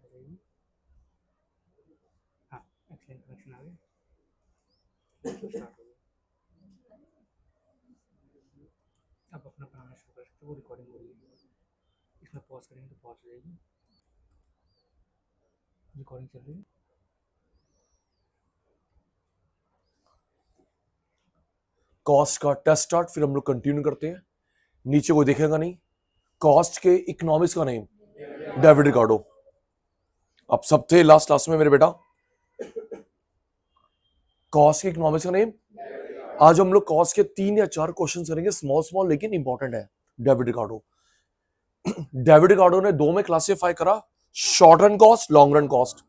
हो जाएगी। हाँ, एक्सलेंट कनेक्शन आ गया, स्टार्ट हो गया। अब अपना बनाना शुरू कर सकते हो, वो रिकॉर्डिंग हो रही है। इसमें पॉज करेंगे तो पॉज हो जाएगी, रिकॉर्डिंग चल रही है। कॉस्ट का टेस्ट स्टार्ट, फिर हम लोग कंटिन्यू करते हैं। नीचे कोई देखेगा नहीं। कॉस्ट के इकोनॉमिक्स का नेम डेविड रिकार्डो। अब सब थे लास्ट क्लास में मेरे बेटा। कॉस्ट के इकोनॉमिक्स का नेम। आज हम लोग कॉस्ट के 3 या 4 क्वेश्चन करेंगे, स्मॉल स्मॉल लेकिन इंपॉर्टेंट है। डेविड रिकार्डो डेविड रिकार्डो ने 2 में क्लासिफाई करा, short run cost, long run cost.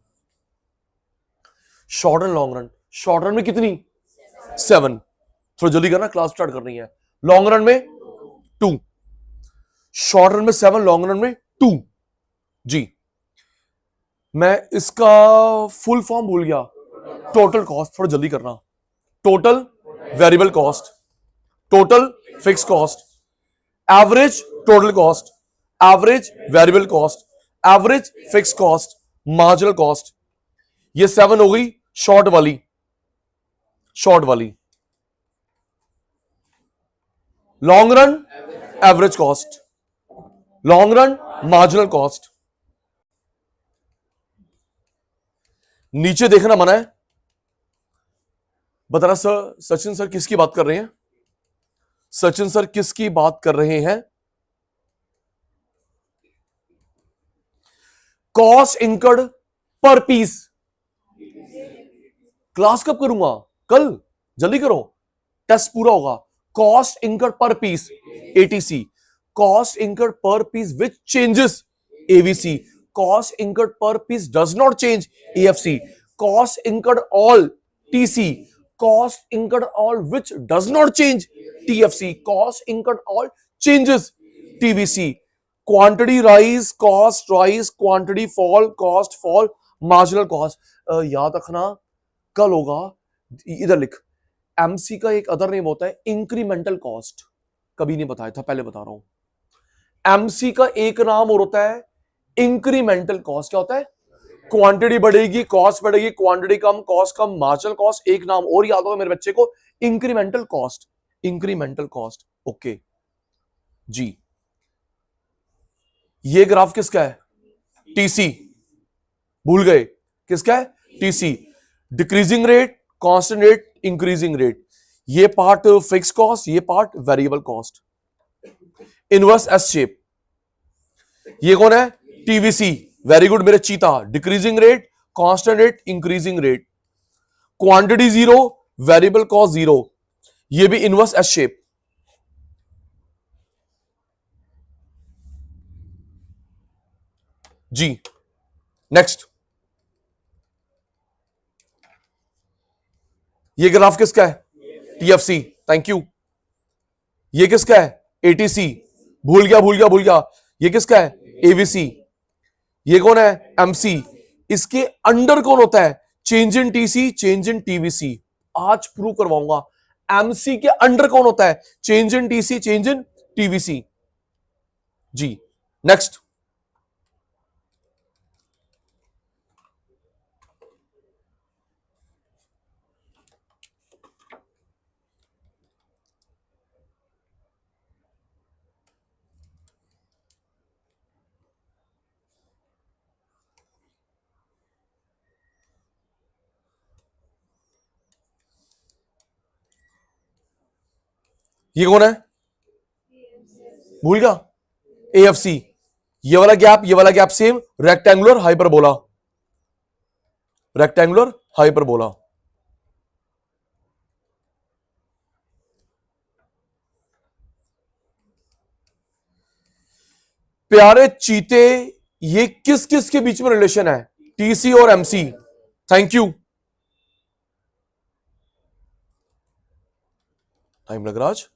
Short run, long run. Short run में कितनी? 7। थोड़ा जल्दी करना, क्लास स्टार्ट करनी है। लॉन्ग रन में 2। शॉर्ट रन में 7, लॉन्ग रन में 2। जी, मैं इसका फुल फॉर्म भूल गया। टोटल कॉस्ट, थोड़ा जल्दी करना। Total variable cost, total fix cost, average total cost, average variable cost, average fix cost, marginal cost. ये 7 हो गई शॉर्ट वाली। शॉर्ट वाली। Long run average cost, long run marginal cost. नीचे देखना मना है। बता रहा सर, सचिन सर किसकी बात कर रहे हैं? सचिन सर किसकी बात कर रहे हैं? Cost incurred per piece. Class कब करूंगा? कल। जल्दी करो, टेस्ट पूरा होगा। Cost incurred per piece, ATC. Cost incurred per piece which changes, AVC. Cost incurred per piece does not change, AFC. Cost incurred all, TC. Cost incurred all which does not change, TFC. Cost incurred all changes, TVC. Quantity rise, cost rise, quantity fall, cost fall, marginal cost. याद रखना, कल होगा। इधर लिख, MC का एक other name होता है इंक्रीमेंटल कॉस्ट। कभी नहीं बताया था, पहले बता रहा हूं। एमसी का एक नाम और होता है इंक्रीमेंटल कॉस्ट। क्या होता है? क्वांटिटी बढ़ेगी, कॉस्ट बढ़ेगी, क्वांटिटी कम, कॉस्ट कम, मार्जिनल कॉस्ट। एक नाम और याद होगा मेरे बच्चे को, incremental cost. Incremental cost. Okay जी। ये ग्राफ किसका है? टीसी। भूल गए? किसका है? TC. Decreasing rate, constant rate, increasing rate. ये पार्ट फिक्स कॉस्ट, ये part variable cost. Inverse S shape. ये कौन है? टीवीसी। वेरी गुड मेरे चीता। Decreasing rate, constant rate, increasing rate. Quantity zero, variable cost zero. ये भी इनवर्स एस शेप। जी next. ये ग्राफ किसका है? टीएफसी। Thank you. ये किसका है? एटीसी। भूल गया भूल गया भूल गया। ये किसका है? एवीसी। ये कौन है? एमसी। इसके अंडर कौन होता है? Change in TC, change in TVC. आज प्रूव करवाऊंगा। एमसी के अंडर कौन होता है? Change in TC, change in TVC. जी नेक्स्ट। ये कौन है? भूल गया? एएफसी। ये वाला gap same, rectangular hyperbola. Rectangular hyperbola. प्यारे चीते, ये किस किस के बीच में रिलेशन है? टीसी और एमसी। Thank you. टाइम लग रहा आज।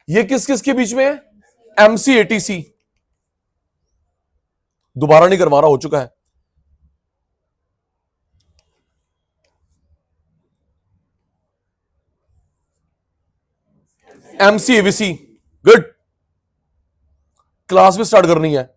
ये किस किस के बीच में है? MC ATC. दोबारा नहीं करवा रहा, हो चुका है। MC AVC, good. क्लास भी स्टार्ट करनी है।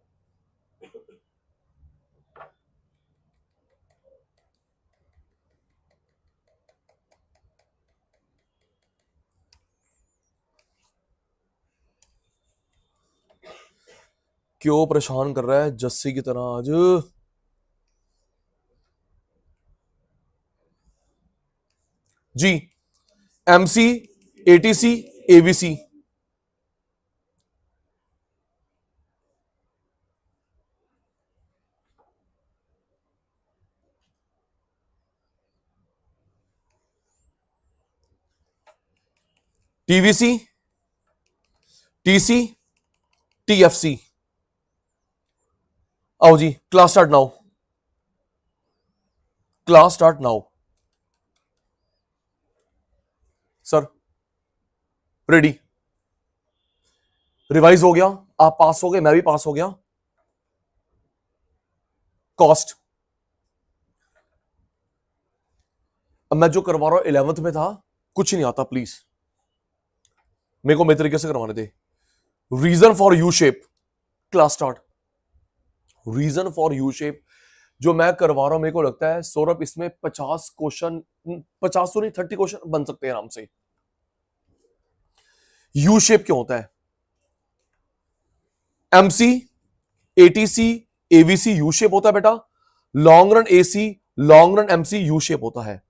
क्यों परेशान कर रहा है जस्सी की तरह आज? जी, MC ATC AVC। TVC TC TFC। आओ जी, class start now, class start now. Sir ready, revise हो गया, आप पास हो गए, मैं भी पास हो गया। कॉस्ट, अब मैं जो करवा रहा हूं 11th में था, कुछ नहीं आता, प्लीज मेरे को मेरे तरीके से करवाने दे। Reason for U shape, class start. Reason for U shape जो मैं करवा रहा हूं, मेरे को लगता है सौरभ इसमें 50 क्वेश्चन, 50 तो नहीं 30 क्वेश्चन बन सकते हैं आराम से। यू शेप क्यों होता है? MC ATC AVC U shape होता है बेटा। Long run AC, long run MC you shape होता है।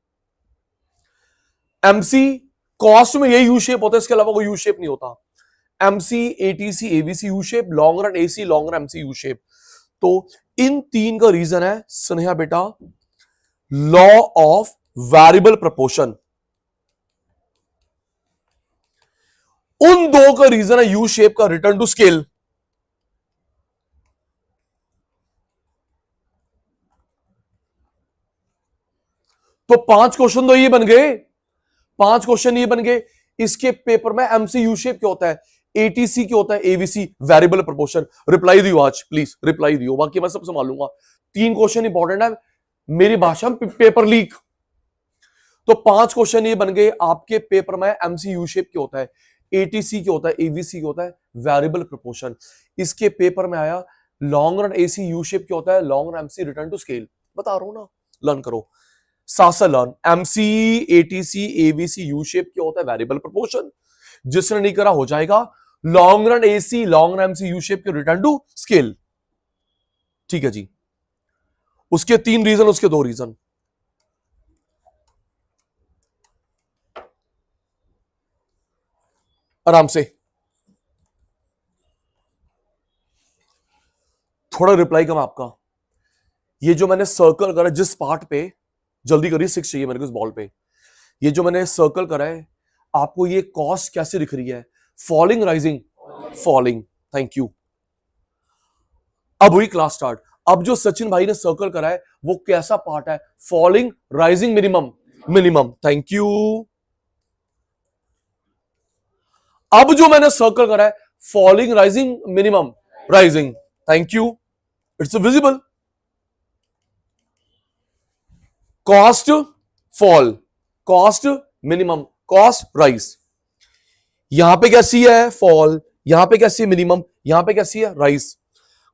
MC कॉस्ट में यही यू शेप होता है, इसके अलावा कोई यू शेप नहीं होता। MC ATC AVC U shape, long run AC, long run MC U shape. तो इन तीन का रीजन है स्नेहा बेटा, लॉ ऑफ वेरिएबल प्रपोर्शन। उन दो का रीजन है यू शेप का रिटर्न टू स्केल। तो 5 क्वेश्चन तो ये बन गए, 5 क्वेश्चन ये बन गए। इसके पेपर में MC यू शेप क्या होता है, ATC क्या होता है, AVC वेरिएबल प्रपोर्शन। रिप्लाई दियो आज प्लीज, रिप्लाई दियो, बाकी मैं सब संभाल लूंगा। 3 क्वेश्चन इंपॉर्टेंट है मेरी भाषा में, पेपर लीक। तो 5 क्वेश्चन ये बन गए आपके पेपर में। MC यू शेप क्या होता है, ATC क्या होता है, AVC क्या होता है, वेरिएबल प्रपोर्शन। इसके पेपर में आया long run AC U shape क्या होता है, long run MC return to scale. बता रहा हूं ना, लर्न करो सासा learn. MC ATC AVC U shape क्या होता है, वेरिएबल प्रपोर्शन। जिसने नहीं करा हो जाएगा long run AC long run MC U shape के रिटर्न टू स्केल। ठीक है जी, उसके 3 रीजन, उसके 2 रीजन। आराम से थोड़ा रिप्लाई कम आपका। ये जो मैंने सर्कल करा जिस पार्ट पे, जल्दी करिए 6 चाहिए मेरे को इस बॉल पे। ये जो मैंने सर्कल करा है, आपको ये कॉस्ट कैसे दिख रही है, falling rising, falling. Thank you. अब हुई क्लास स्टार्ट। अब जो सचिन भाई ने सर्कल करा है वो कैसा पार्ट है, falling rising minimum, minimum. Thank you. अब जो मैंने सर्कल करा है falling rising minimum rising. Thank you, it's visible. Cost fall, cost minimum, cost rise. यहां पे कैसी है फॉल, यहां पे कैसी है मिनिमम, यहां पे कैसी है राइज।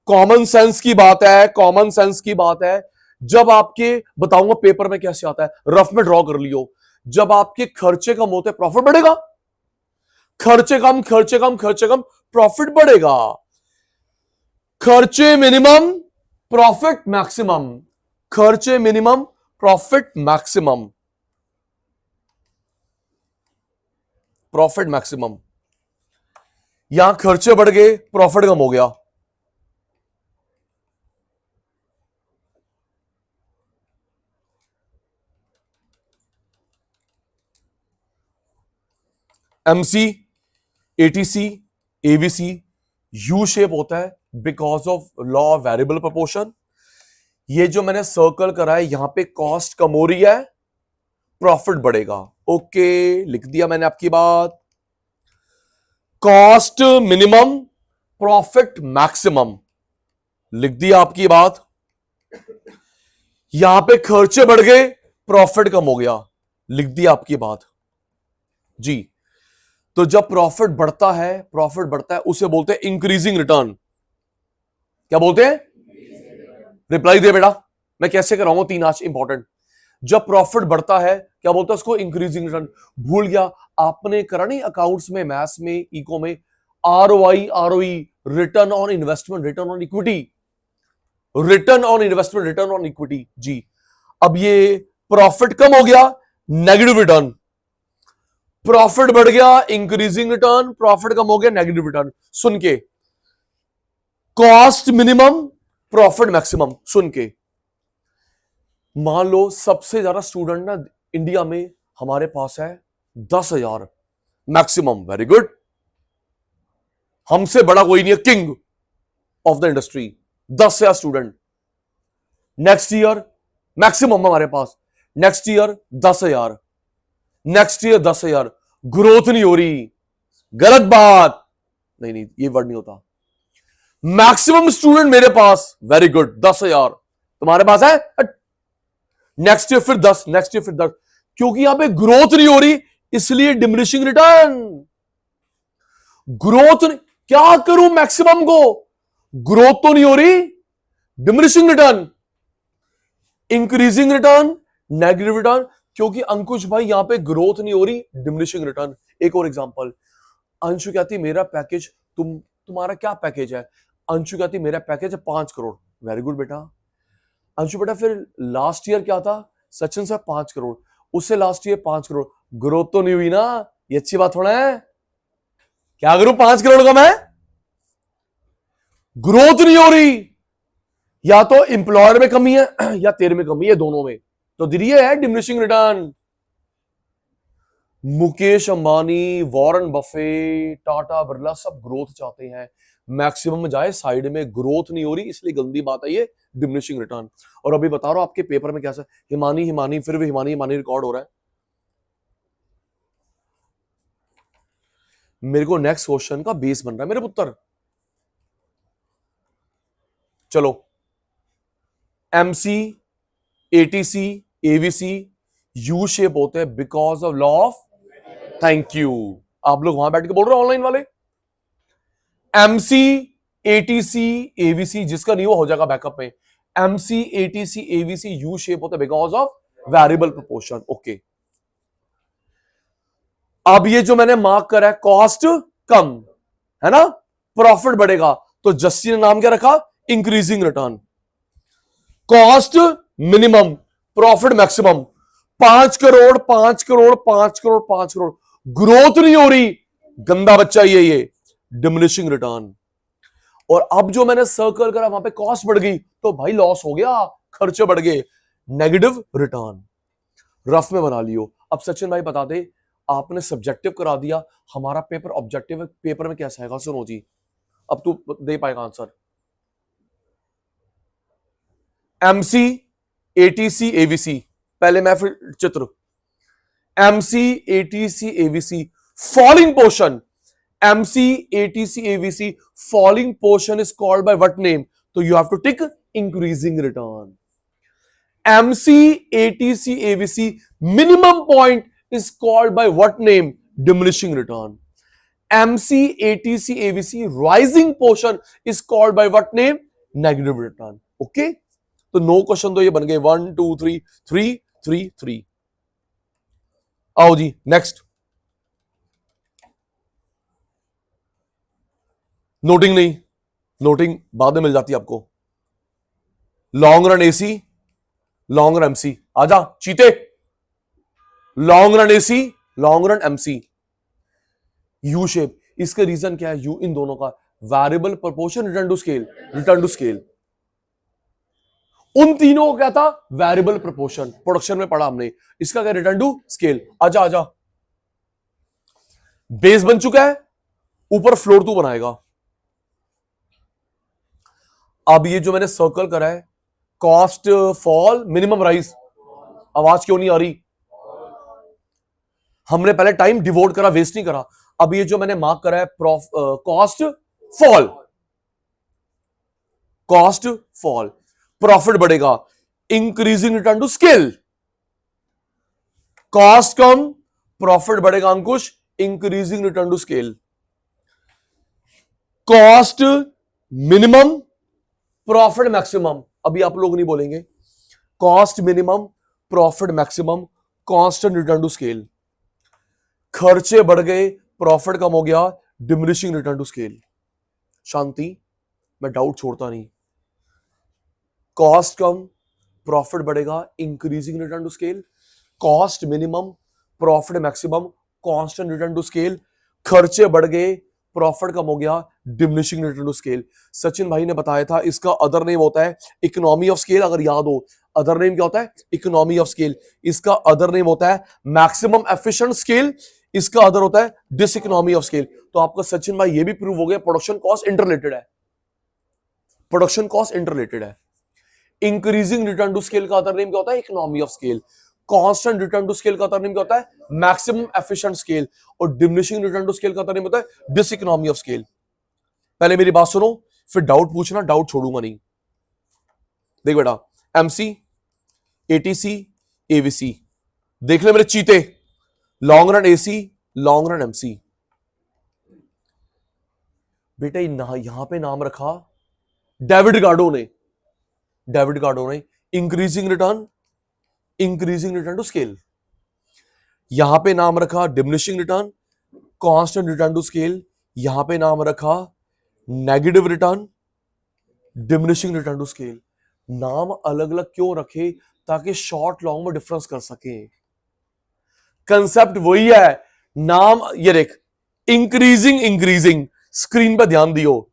कॉमन सेंस की बात है, कॉमन सेंस की बात है। जब आपके बताऊंगा पेपर में कैसे आता है, रफ में ड्रॉ कर लियो। जब आपके खर्चे कम होते प्रॉफिट बढ़ेगा, खर्चे कम, खर्चे कम, खर्चे कम, प्रॉफिट बढ़ेगा। खर्चे मिनिमम, प्रॉफिट मैक्सिमम, खर्चे minimum, profit maximum, profit maximum. यहां खर्चे बढ़ गए, प्रॉफिट कम हो गया। MC ATC AVC U shape होता है because of law of variable proportion. ये जो मैंने सर्कल करा है, यहां पे कॉस्ट कम हो रही है, प्रॉफिट बढ़ेगा। ओके, लिख दिया मैंने आपकी बात। कॉस्ट मिनिमम, प्रॉफिट मैक्सिमम, लिख दिया आपकी बात। यहां पे खर्चे बढ़ गए, प्रॉफिट कम हो गया, लिख दिया आपकी बात जी। तो जब प्रॉफिट बढ़ता है उसे बोलते हैं इंक्रीजिंग रिटर्न। क्या बोलते हैं? रिप्लाई दे बेटा, मैं कैसे कराऊंगा 3 आज इंपॉर्टेंट। जब प्रॉफिट बढ़ता है क्या बोलता है उसको? Increasing return. भूल गया आपने करा नहीं अकाउंट्स में, मैथ्स में, इको में, ROI, ROE, return on investment, return on equity, return on investment, return on equity जी। अब ये प्रॉफिट कम हो गया, नेगेटिव रिटर्न, प्रॉफिट बढ़ गया, इंक्रीजिंग रिटर्न, प्रॉफिट कम हो गया, नेगेटिव रिटर्न। सुन के, कॉस्ट मिनिमम, प्रॉफिट मैक्सिमम। सुन के, मान लो सबसे ज्यादा स्टूडेंट ना इंडिया में हमारे पास है 10,000 मैक्सिमम, वेरी गुड, हमसे बड़ा कोई नहीं है, king of the industry, 10,000 student. Next year maximum हमारे पास, next year 10,000, next year 10,000, growth नहीं हो रही, गलत बात, नहीं नहीं ये वर्ड नहीं होता। मैक्सिमम स्टूडेंट मेरे पास, वेरी गुड, 10,000 तुम्हारे पास है, नेक्स्ट ईयर फिर 10, नेक्स्ट ईयर फिर 10, क्योंकि यहां पे ग्रोथ नहीं हो रही इसलिए डिमिनिशिंग रिटर्न। ग्रोथ क्या करूं मैक्सिमम को, ग्रोथ तो नहीं हो रही, diminishing return, increasing return, negative return, क्योंकि अंकुश भाई यहां पे ग्रोथ नहीं हो रही, डिमिनिशिंग रिटर्न। एक और एग्जांपल, अंशु कहती मेरा पैकेज, तुम्हारा क्या पैकेज है? अंशु कहती मेरा पैकेज है 5 करोड़, वेरी गुड बेटा। अंशु बेटा फिर लास्ट ईयर क्या था? सचिन सर 5 करोड़, उससे लास्ट ईयर 5 करोड़, ग्रोथ तो नहीं हुई ना, ये अच्छी बात थोड़ा है। क्या करूं 5 करोड़ का मैं? ग्रोथ नहीं हो रही, या तो इंप्लॉयर में कमी है या तेरे में कमी है, दोनों में, तो दिए है diminishing return. Mukesh Ambani, Warren Buffett, Tata Birla सब ग्रोथ चाहते हैं, मैक्सिमम जाए, साइड में ग्रोथ नहीं हो रही इसलिए गंदी बात है ये डिमिनिशिंग रिटर्न। और अभी बता रहा हूं आपके पेपर में कैसा, हिमानी हिमानी फिर भी हिमानी हिमानी रिकॉर्ड हो रहा है। मेरे को नेक्स्ट क्वेश्चन का बेस बन रहा है मेरे पुत्र। चलो, MC, ATC, AVC U shape होते हैं because of law of, thank you, आप लोग वहां बैठ के बोल रहे हो ऑनलाइन वाले। एमसी, एटीसी, एवीसी जिसका नहीं हो जाएगा बैकअप में, MC, ATC, AVC U shape होता है because of variable proportion. Okay, अब ये जो मैंने मार्क करा है, कॉस्ट कम है ना, प्रॉफिट बढ़ेगा, तो जस्सी ने नाम क्या रखा? Increasing return. Cost minimum, profit maximum, 5 crore 5 crore 5 crore 5 crore, growth नहीं हो रही, गंदा बच्चा ये डिमिनिशिंग रिटर्न। और अब जो मैंने सर्कल करा वहां पे कॉस्ट बढ़ गई तो भाई लॉस हो गया, खर्चे बढ़ गए, नेगेटिव रिटर्न। रफ में बना लियो। अब सचिन भाई बता दे, आपने सब्जेक्टिव करा दिया, हमारा पेपर ऑब्जेक्टिव, पेपर में कैसा आएगा? सुनो जी, अब तू दे पाएगा आंसर। एमसी, एटीसी, एवीसी, पहले मैं फिर चित्र, MC, ATC, AVC, falling portion, MC, ATC, AVC, falling portion is called by what name? तो you have to tick increasing return. MC, ATC, AVC, minimum point is called by what name? Diminishing return. MC, ATC, AVC, rising portion is called by what name? Negative return. Okay? तो no question तो ये बन गए 1 2 3 3 3 3। आओ जी next. Noting नहीं, noting बाद में मिल जाती है आपको। Long run AC, long run MC, आजा चीते, long run AC, long run MC, U shape. इसका रीजन क्या है? यू इन दोनों का variable proportion, return to scale, return to scale. उन तीनों को क्या था? वेरिएबल प्रोपोर्शन, प्रोडक्शन में पढ़ा हमने। इसका क्या? Return to scale. आजा आजा, बेस बन चुका है, ऊपर फ्लोर तू बनाएगा। अब ये जो मैंने सर्कल करा है, कॉस्ट फॉल, मिनिमम राइज, आवाज क्यों नहीं आ रही? हमने पहले टाइम डिवोट करा, वेस्ट नहीं करा। अब ये जो मैंने मार्क करा है, cost fall, cost fall, profit बढ़ेगा, increasing return to scale, cost कम, प्रॉफिट बढ़ेगा Ankush, increasing return to scale, cost minimum, profit maximum. अभी आप लोग नहीं बोलेंगे, cost minimum, profit maximum, constant return to scale. खर्चे बढ़ गए, प्रॉफिट कम हो गया, diminishing return to scale. Shanti, मैं डाउट छोड़ता नहीं। कॉस्ट कम, प्रॉफिट बढ़ेगा, increasing return to scale. Cost minimum, profit maximum, constant return to scale. खर्चे बढ़ गए, प्रॉफिट कम हो गया, diminishing return to scale. Sachin भाई ने बताया था इसका अदर नेम होता है इकोनॉमी ऑफ स्केल। अगर याद हो, अदर नेम क्या होता है? Economy of scale. इसका अदर नेम होता है मैक्सिमम एफिशिएंट स्केल, इसका अदर होता है डिस इकोनॉमी ऑफ स्केल। तो आपका सचिन भाई ये भी प्रूव हो गया, प्रोडक्शन कॉस्ट इंटररिलेटेड है, प्रोडक्शन कॉस्ट इंटररिलेटेड है। इंक्रीजिंग रिटर्न टू स्केल का अदर नेम क्या होता है? Economy of scale. Constant return to scale का अदर नेम क्या होता है? Maximum efficient scale. और डिमिनिशिंग रिटर्न टू स्केल का अदर नेम होता है डिस इकोनॉमी ऑफ स्केल। पहले मेरी बात सुनो, फिर डाउट पूछना, डाउट छोड़ूंगा नहीं। देख बेटा, एमसी, एटीसी, एवीसी, देख ले मेरे चीते। Long run AC, long run MC. बेटा यहां पे नाम रखा डेविड रिकार्डो ने, डेविड रिकार्डो ने इंक्रीजिंग रिटर्न टू स्केल। यहां पे नाम रखा diminishing return, constant return to scale. यहां पे नाम रखा negative return, diminishing return to scale. नाम अलग अलग क्यों रखे? ताकि शॉर्ट लॉन्ग में डिफरेंस कर सके। कंसेप्ट वही है। नाम ये देख, इंक्रीजिंग, स्क्रीन पर ध्यान दियो।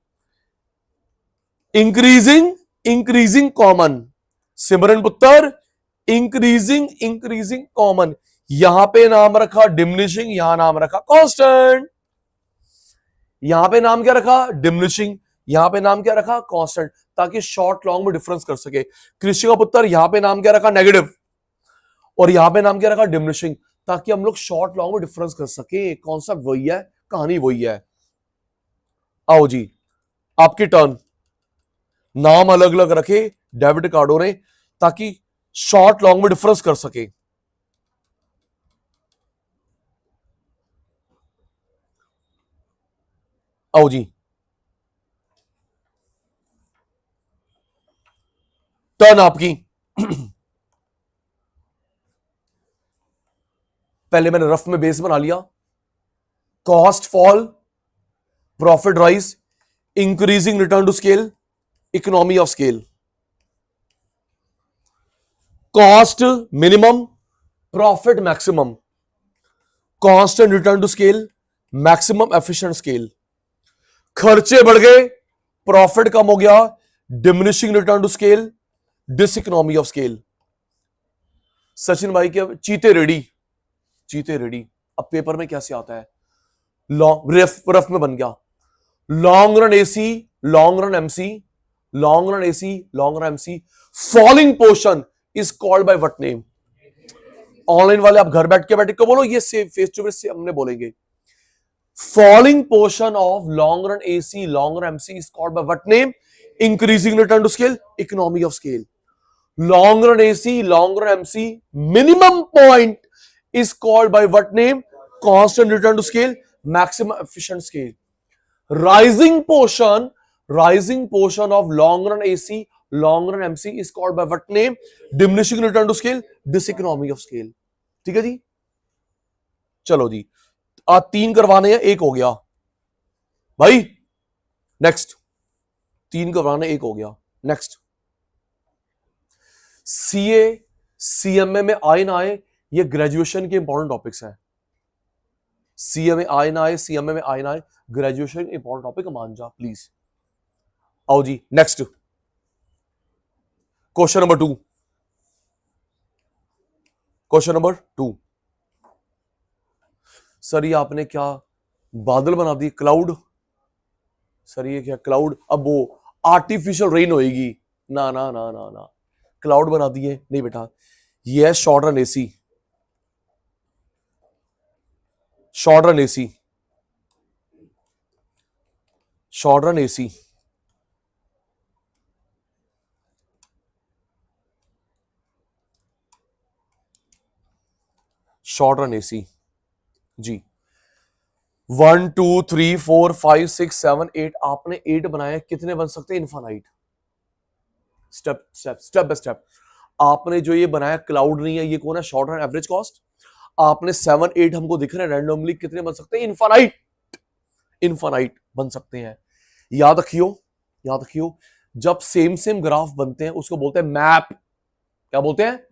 इंक्रीजिंग कॉमन, सिमरन पुत्र, इंक्रीजिंग कॉमन। यहां पे नाम रखा डिमिनिशिंग, यहां नाम रखा कांस्टेंट। यहां पे नाम क्या रखा? डिमिनिशिंग, यहां पे नाम क्या रखा? कांस्टेंट, ताकि शॉर्ट लॉन्ग में डिफरेंस कर सके। कृषि का पुत्र, यहां पे नाम क्या रखा? नेगेटिव, और यहां पे नाम क्या रखा? डिमिनिशिंग, ताकि हम लोग शॉर्ट लॉन्ग में डिफरेंस कर सके। कॉन्सेप्ट वही है, कहानी वही है। आओ जी, आपकी टर्न। नाम अलग अलग रखे डेविड रिकार्डो ने, ताकि शॉर्ट लॉन्ग में डिफरेंस कर सके। आओ जी, टर्न आपकी। पहले मैंने रफ में बेस बना लिया। Cost fall, profit rise, increasing return to scale, economy of scale. Cost minimum, profit maximum, constant return to scale, maximum efficient scale. खर्चे बढ़ गए, प्रॉफिट कम हो गया, diminishing return to scale, dis economy of scale. Sachin भाई के चीते ready, चीते रेडी। अब पेपर में कैसे आता है? लॉन्ग रफ में बन गया। Long run AC, long run MC, long run AC, long run MC. Falling portion is called by what name? Online वाले आप घर बैठ के बोलो, ये फेस टू फेस से हमने बोलेंगे। Falling portion of long run AC, long run MC is called by what name? Increasing return to scale, economy of scale. Long run AC, long run MC, minimum point is called by what name? Constant return to scale, maximum efficient scale. Rising portion of long run AC, long run MC is called by what name? Diminishing return to scale, diseconomy of scale. ठीक है जी, चलो जी, आज 3 करवाने हैं, 1 हो गया भाई। Next, 3 करवाने 1 हो गया। नेक्स्ट, सीए सीएमए में आए ना आए, ये ग्रेजुएशन के इंपॉर्टेंट टॉपिक्स हैं। सीएमए आए ना आए, सीएमए में आए ना आए, ग्रेजुएशन इंपॉर्टेंट टॉपिक मान जा प्लीज। आओ जी, next question number 2। Question number 2, sir ये आपने क्या बादल बना दिए, क्लाउड? सर ये क्या क्लाउड? अब वो आर्टिफिशियल रेन होएगी? ना ना ना ना ना, क्लाउड बना दिए? नहीं बेटा, ये है short run AC, short run AC, short run AC. Short run AC जी। 1 2 3 4 5 6 7 8 आपने 8 बनाए, कितने बन सकते हैं? Infinite. Step step step by step. आपने जो ये बनाया क्लाउड नहीं है, ये कौन है? Short run average cost. आपने 7 8 हमको दिख रहे हैं रैंडमली, कितने बन सकते हैं? इनफाइनाइट। इनफाइनाइट बन सकते हैं। याद रखियो, याद रखियो, जब सेम सेम ग्राफ बनते हैं उसको बोलते हैं मैप। क्या बोलते हैं?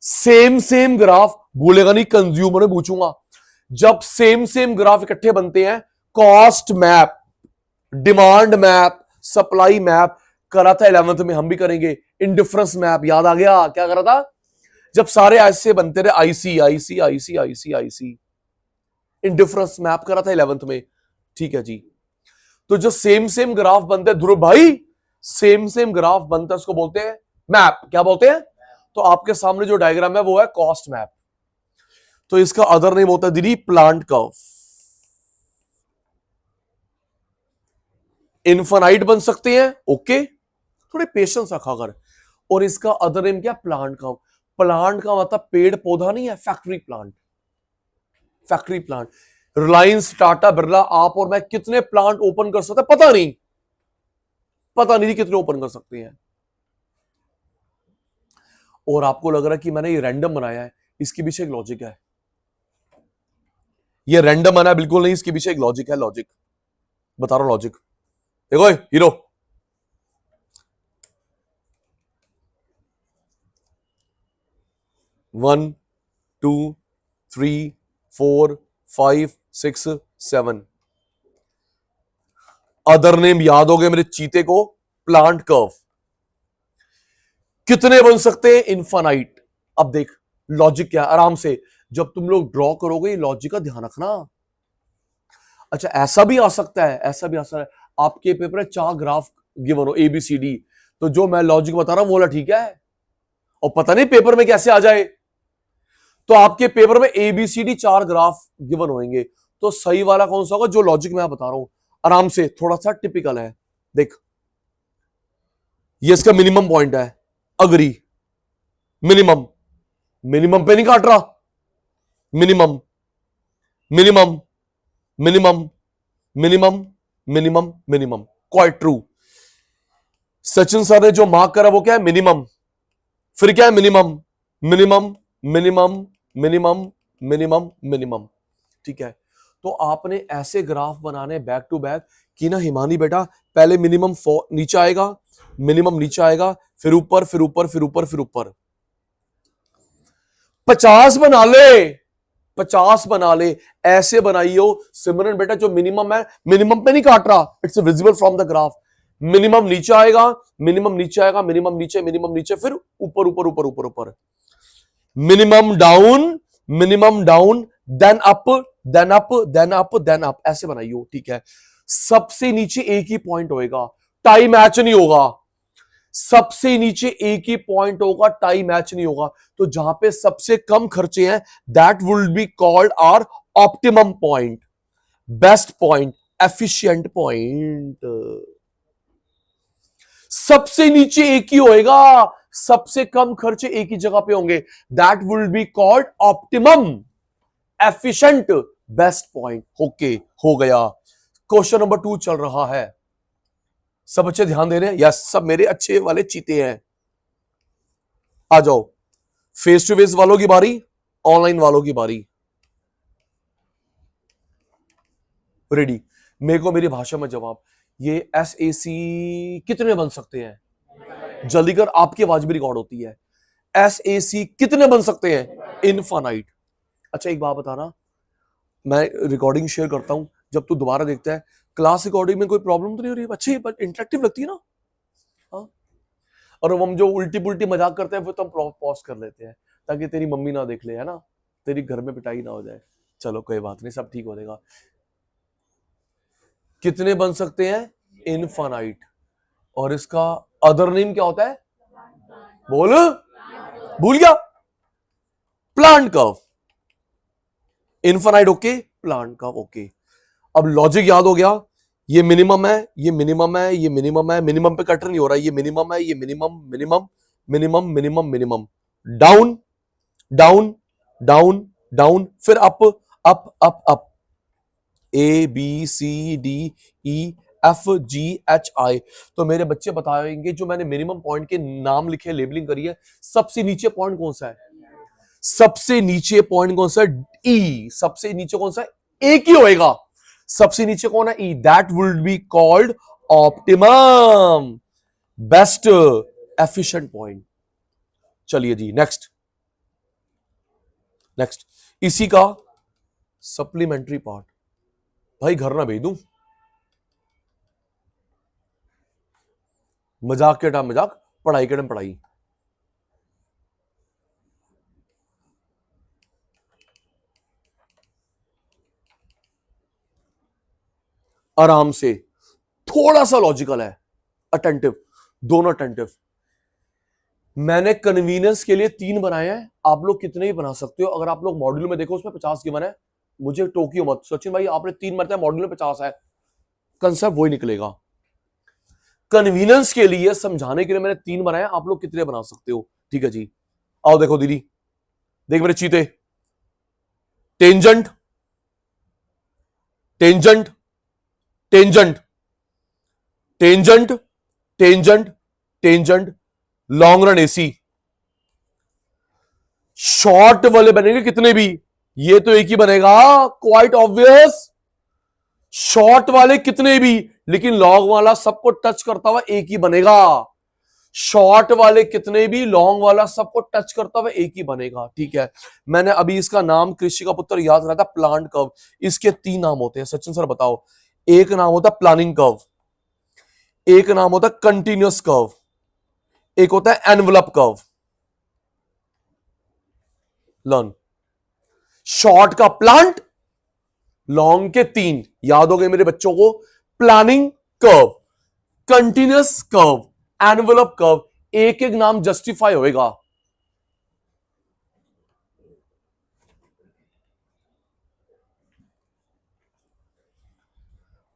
Same same graph. बोलेगा नहीं, कंज्यूमर में पूछूंगा। जब सेम सेम ग्राफ इकट्ठे बनते हैं, cost map, demand map, supply map करा था 11th में, हम भी करेंगे। इंडिफरेंस मैप याद आ गया? क्या करा था? जब सारे ऐसे बनते रहे, IC IC IC IC IC, indifference map करा था 11th में। ठीक है जी। तो जो सेम सेम ग्राफ बनते हैं ध्रुव भाई, सेम सेम ग्राफ बनता है उसको बोलते हैं मैप। क्या बोलते हैं? तो आपके सामने जो डायग्राम है वो है कॉस्ट मैप। तो इसका अदर नेम होता है दीदी प्लांट कर्व। इनफाइनाइट बन सकते हैं, ओके, थोड़े पेशेंस रखा कर। और इसका अदर नेम क्या? Plant curve. प्लांट का मतलब पेड़ पौधा नहीं है, factory plant. Factory plant. Reliance, Tata, Birla, आप और मैं कितने प्लांट ओपन कर सकते हैं? पता नहीं, पता नहीं कितने ओपन कर सकते हैं। और आपको लग रहा है कि मैंने ये रैंडम बनाया है, इसके पीछे एक लॉजिक है। ये रैंडम बना बिल्कुल नहीं, इसके पीछे एक लॉजिक है। लॉजिक बता रहा हूं, लॉजिक देखो hero. One two three four five six seven, other name याद हो गए मेरे चीते को? Plant curve. कितने बन सकते हैं? इनफाइनाइट। अब देख लॉजिक क्या है, आराम से जब तुम लोग ड्रॉ करोगे लॉजिक का ध्यान रखना। अच्छा ऐसा भी आ सकता है, ऐसा भी आ सकता है आपके पेपर में 4 ग्राफ गिवन हो ABCD, तो जो मैं लॉजिक बता रहा हूं बोला ठीक है, और पता नहीं पेपर में कैसे आ जाए। तो आपके पेपर में ABCD 4 ग्राफ गिवन होंगे, तो सही वाला कौन सा होगा? जो लॉजिक मैं बता रहा हूं। आराम से, थोड़ा सा टिपिकल है, देख ये इसका मिनिमम पॉइंट है, अग्री। मिनिमम, मिनिमम पे नहीं काट रहा, minimum minimum minimum minimum minimum minimum, quite true. Sachin sir ने जो मार्क करा वो क्या है? मिनिमम। फिर क्या है? Minimum minimum minimum minimum minimum minimum. ठीक है, तो आपने ऐसे ग्राफ बनाने बैक टू बैक कि ना हिमानी बेटा, पहले मिनिमम नीचे आएगा, मिनिमम नीचे आएगा, फिर ऊपर, फिर ऊपर, फिर ऊपर, फिर ऊपर। 50 बना ले, 50 बना ले, ऐसे बनाइयो सिमरन बेटा। जो मिनिमम है, मिनिमम पे नहीं काट रहा, it's visible from the graph. Minimum नीचे आएगा, मिनिमम नीचे आएगा, मिनिमम नीचे, फिर ऊपर ऊपर ऊपर ऊपर ऊपर। Minimum down, minimum down, then up, then up, then up, then up, ऐसे बनाइयो। ठीक है, सबसे नीचे एक ही पॉइंट होएगा, टाई मैच नहीं होगा। सबसे नीचे एक ही पॉइंट होगा, टाई मैच नहीं होगा। तो जहां पे सबसे कम खर्चे हैं, that will be called our optimum point, best point, efficient point. सबसे नीचे एक ही होएगा, सबसे कम खर्चे एक ही जगह पे होंगे, that will be called optimum, efficient, best point. Okay, हो गया। क्वेश्चन नंबर 2 चल रहा है। सब अच्छे ध्यान दे रहे हैं? यस, सब मेरे अच्छे वाले चीते हैं। आ जाओ, फेस टू फेस वालों की बारी, ऑनलाइन वालों की बारी। रेडी? मेरे को मेरी भाषा में जवाब। ये SAC कितने बन सकते हैं? जल्दी कर, आपकी आवाज भी रिकॉर्ड होती है। SAC कितने बन सकते हैं? इनफाइनाइट। अच्छा एक बात बताना, मैं रिकॉर्डिंग शेयर करता हूं, जब तू दोबारा देखता है, क्लास रिकॉर्डिंग में कोई प्रॉब्लम तो नहीं हो रही? अच्छी इंटरेक्टिव लगती है ना? हाँ, और हम जो उल्टी पुल्टी मजाक करते हैं फिर तो हम पॉज कर लेते हैं, ताकि तेरी मम्मी ना देख ले, है ना, तेरी घर में पिटाई ना हो जाए। चलो कोई बात नहीं, सब ठीक हो जाएगा। कितने बन सकते हैं? इनफाइनाइट। और इसका अदर नेम क्या होता है? बोल, भूल गया? Plant curve. Infinite, okay, plant curve, okay. अब लॉजिक याद हो गया, ये मिनिमम है, ये मिनिमम है, ये मिनिमम है, मिनिमम पे कट नहीं हो रहा, ये मिनिमम है, ये minimum minimum minimum minimum minimum, down down down down, फिर up up up up. A B C D E F G H I. तो मेरे बच्चे बताएंगे जो मैंने मिनिमम पॉइंट के नाम लिखे, लेबलिंग करी है, सबसे नीचे पॉइंट कौन सा है? सबसे नीचे पॉइंट कौन सा है? ई। सबसे नीचे कौन सा है? एक ही होएगा। सबसे नीचे कौन है? E. That would be called optimum, best, efficient point. चलिए जी, नेक्स्ट नेक्स्ट इसी का सप्लीमेंट्री पार्ट। भाई घर ना भेज दूं, मजाक के टाइम मजाक, पढ़ाई के टाइम पढ़ाई। आराम से, थोड़ा सा लॉजिकल है, अटेंटिव, दोनों अटेंटिव। मैंने कन्वीनियंस के लिए 3 बनाए हैं, आप लोग कितने ही बना सकते हो। अगर आप लोग मॉड्यूल में देखो उसमें 50 गिवन है, मुझे टोकियो मत। सचिन भाई आपने 3 बताया, मॉड्यूल में 50 है, कंसेप्ट वही निकलेगा। कन्वीनियंस के लिए, समझाने के लिए मैंने 3 बनाए, आप लोग कितने बना सकते हो? ठीक है जी, आओ देखो दीदी, देख मेरे चीते। Tangent, tangent, tangent, tangent, tangent, tangent, long run AC. Short वाले बनेंगे कितने भी, ये तो एक ही बनेगा, क्वाइट ऑब्वियस। शॉर्ट वाले कितने भी, लेकिन लॉन्ग वाला सबको टच करता हुआ एक ही बनेगा। शॉर्ट वाले कितने भी, लॉन्ग वाला सबको टच करता हुआ एक ही बनेगा। ठीक है, मैंने अभी इसका नाम कृषि का पुत्र याद रहा था, प्लांट कर्व। इसके 3 नाम होते हैं, सचिन सर बताओ। एक नाम होता है प्लानिंग कर्व, एक नाम होता है कंटिन्यूअस कर्व, एक होता है एनवलप कर्व। लर्न। शॉर्ट का प्लांट, लॉन्ग के 3 याद हो गए मेरे बच्चों को। Planning curve, continuous curve, envelope curve. एक एक नाम जस्टिफाई होएगा।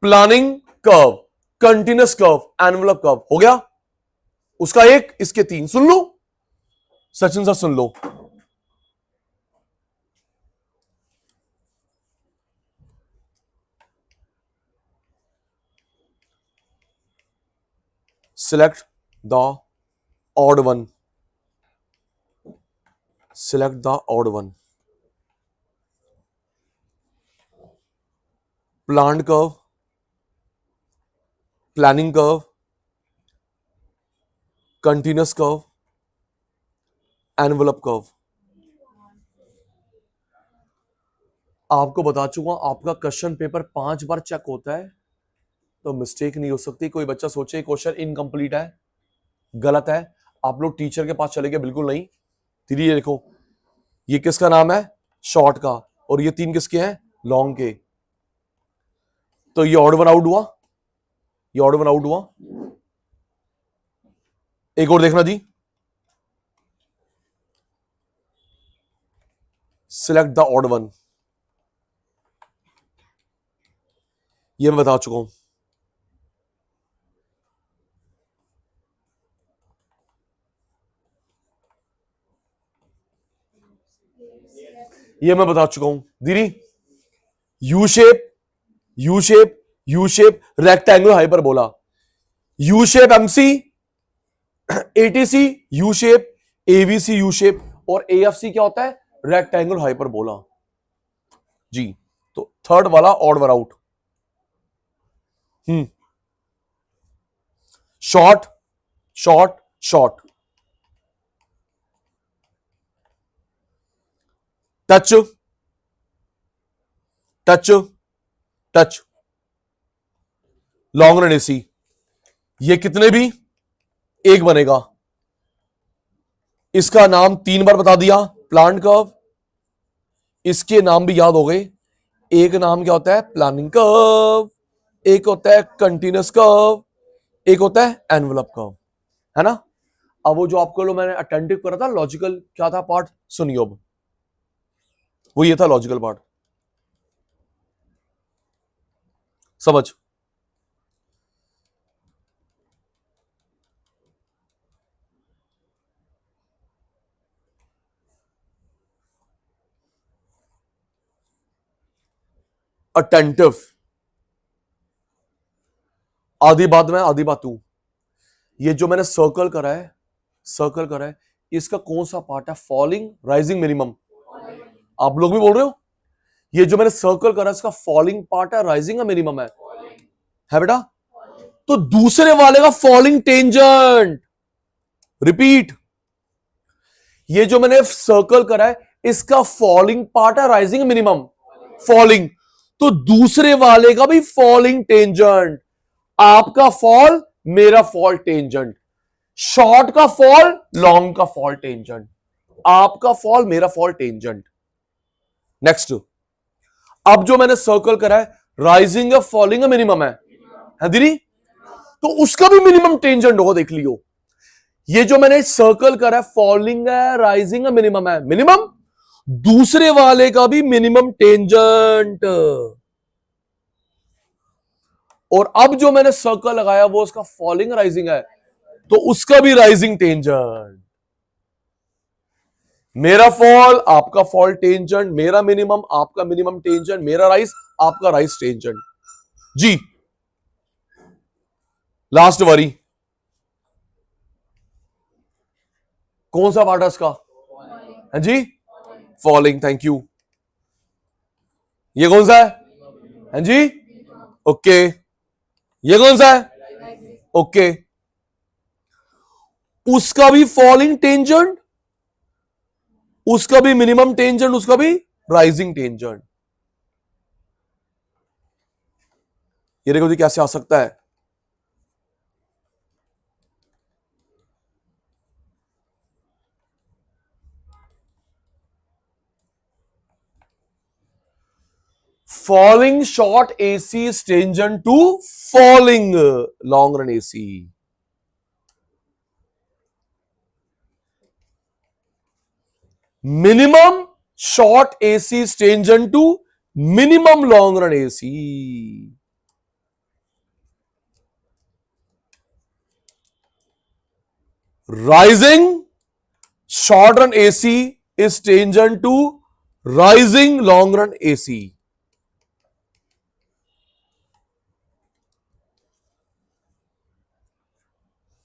Planning curve, continuous curve, envelope curve हो गया। उसका एक, इसके 3 सुन लो, सचिन सर सुन लो। select the odd one, select the odd one. Plant curve, planning curve, continuous curve, envelope curve. आपको बता चुका, आपका क्वेश्चन पेपर 5 बार चेक होता है, तो मिस्टेक नहीं हो सकती। कोई बच्चा सोचे क्वेश्चन इनकम्प्लीट है, गलत है, आप लोग टीचर के पास चले गए, बिल्कुल नहीं। दीदी ये देखो, ये किसका नाम है? शॉर्ट का, और ये 3 किसके हैं? लॉन्ग के। तो ये ऑड वन आउट हुआ, ये ऑड वन आउट हुआ। एक और देखना जी, सिलेक्ट द ऑड वन, ये मैं बता चुका हूं। ये मैं बता चुका हूं दीदी। U shape, U shape, U shape, rectangle hyperbola, U shape MC, ATC U shape, AVC U shape, और एएफसी क्या होता है? रेक्टेंगल हाइपरबोला जी। तो थर्ड वाला odd one out. Short, short, short, touch, touch, touch, long run AC. ये कितने भी, एक बनेगा। इसका नाम 3 बार बता दिया, प्लांट कर्व। इसके नाम भी याद हो गए। एक नाम क्या होता है? प्लानिंग कर्व, एक होता है कंटिन्यूअस कर्व, एक होता है एनवलप कर्व, है ना। अब वो जो आपको लो मैंने अटेंटिव करा था, लॉजिकल क्या था पार्ट, सुनिए अब। वो ये था लॉजिकल पार्ट, समझ। अटेंटिव। आधी बात मैं आधी बात तू। ये जो मैंने सर्कल करा है, इसका कौन सा पार्ट है? Falling, rising, minimum? आप लोग भी बोल रहे हो? ये जो मैंने सर्कल करा इसका फॉलिंग पार्ट है, राइजिंग या मिनिमम है बेटा? तो दूसरे वाले का फॉलिंग टेंजेंट। रिपीट, ये जो मैंने सर्कल करा है इसका फॉलिंग पार्ट है, राइजिंग, मिनिमम? फॉलिंग। तो दूसरे वाले का भी फॉलिंग टेंजेंट। आपका फॉल, मेरा फॉल टेंजेंट। शॉर्ट का फॉल, लॉन्ग का फॉल टेंजेंट। आपका फॉल, मेरा फॉल टेंजेंट। नेक्स्ट, अब जो मैंने सर्कल करा है राइजिंग या फॉलिंग या मिनिमम है दीदी? तो उसका भी मिनिमम टेंजेंट होगा, देख लियो। ये जो मैंने सर्कल करा है फॉलिंग है, राइजिंग है, मिनिमम है? मिनिमम। दूसरे वाले का भी मिनिमम टेंजेंट। और अब जो मैंने सर्कल लगाया वो उसका फॉलिंग राइजिंग है, तो उसका भी राइजिंग टेंजेंट। मेरा फॉल, आपका फॉल टेंजेंट, मेरा मिनिमम, आपका मिनिमम टेंजेंट, मेरा राइज, आपका राइज टेंजेंट। जी, लास्ट वरी, कौन सा पार्ट है इसका? है जी, फॉलिंग। Thank you. ये कौन सा है जी? ओके। ये कौन सा है? ओके। उसका भी फॉलिंग टेंजेंट, उसका भी मिनिमम टेंजेंट, उसका भी राइजिंग टेंजेंट। ये देखो जी कैसे आ सकता है। Falling short AC is tangent to falling long run AC. Minimum short AC is tangent to minimum long run AC. Rising short run AC is tangent to rising long run AC.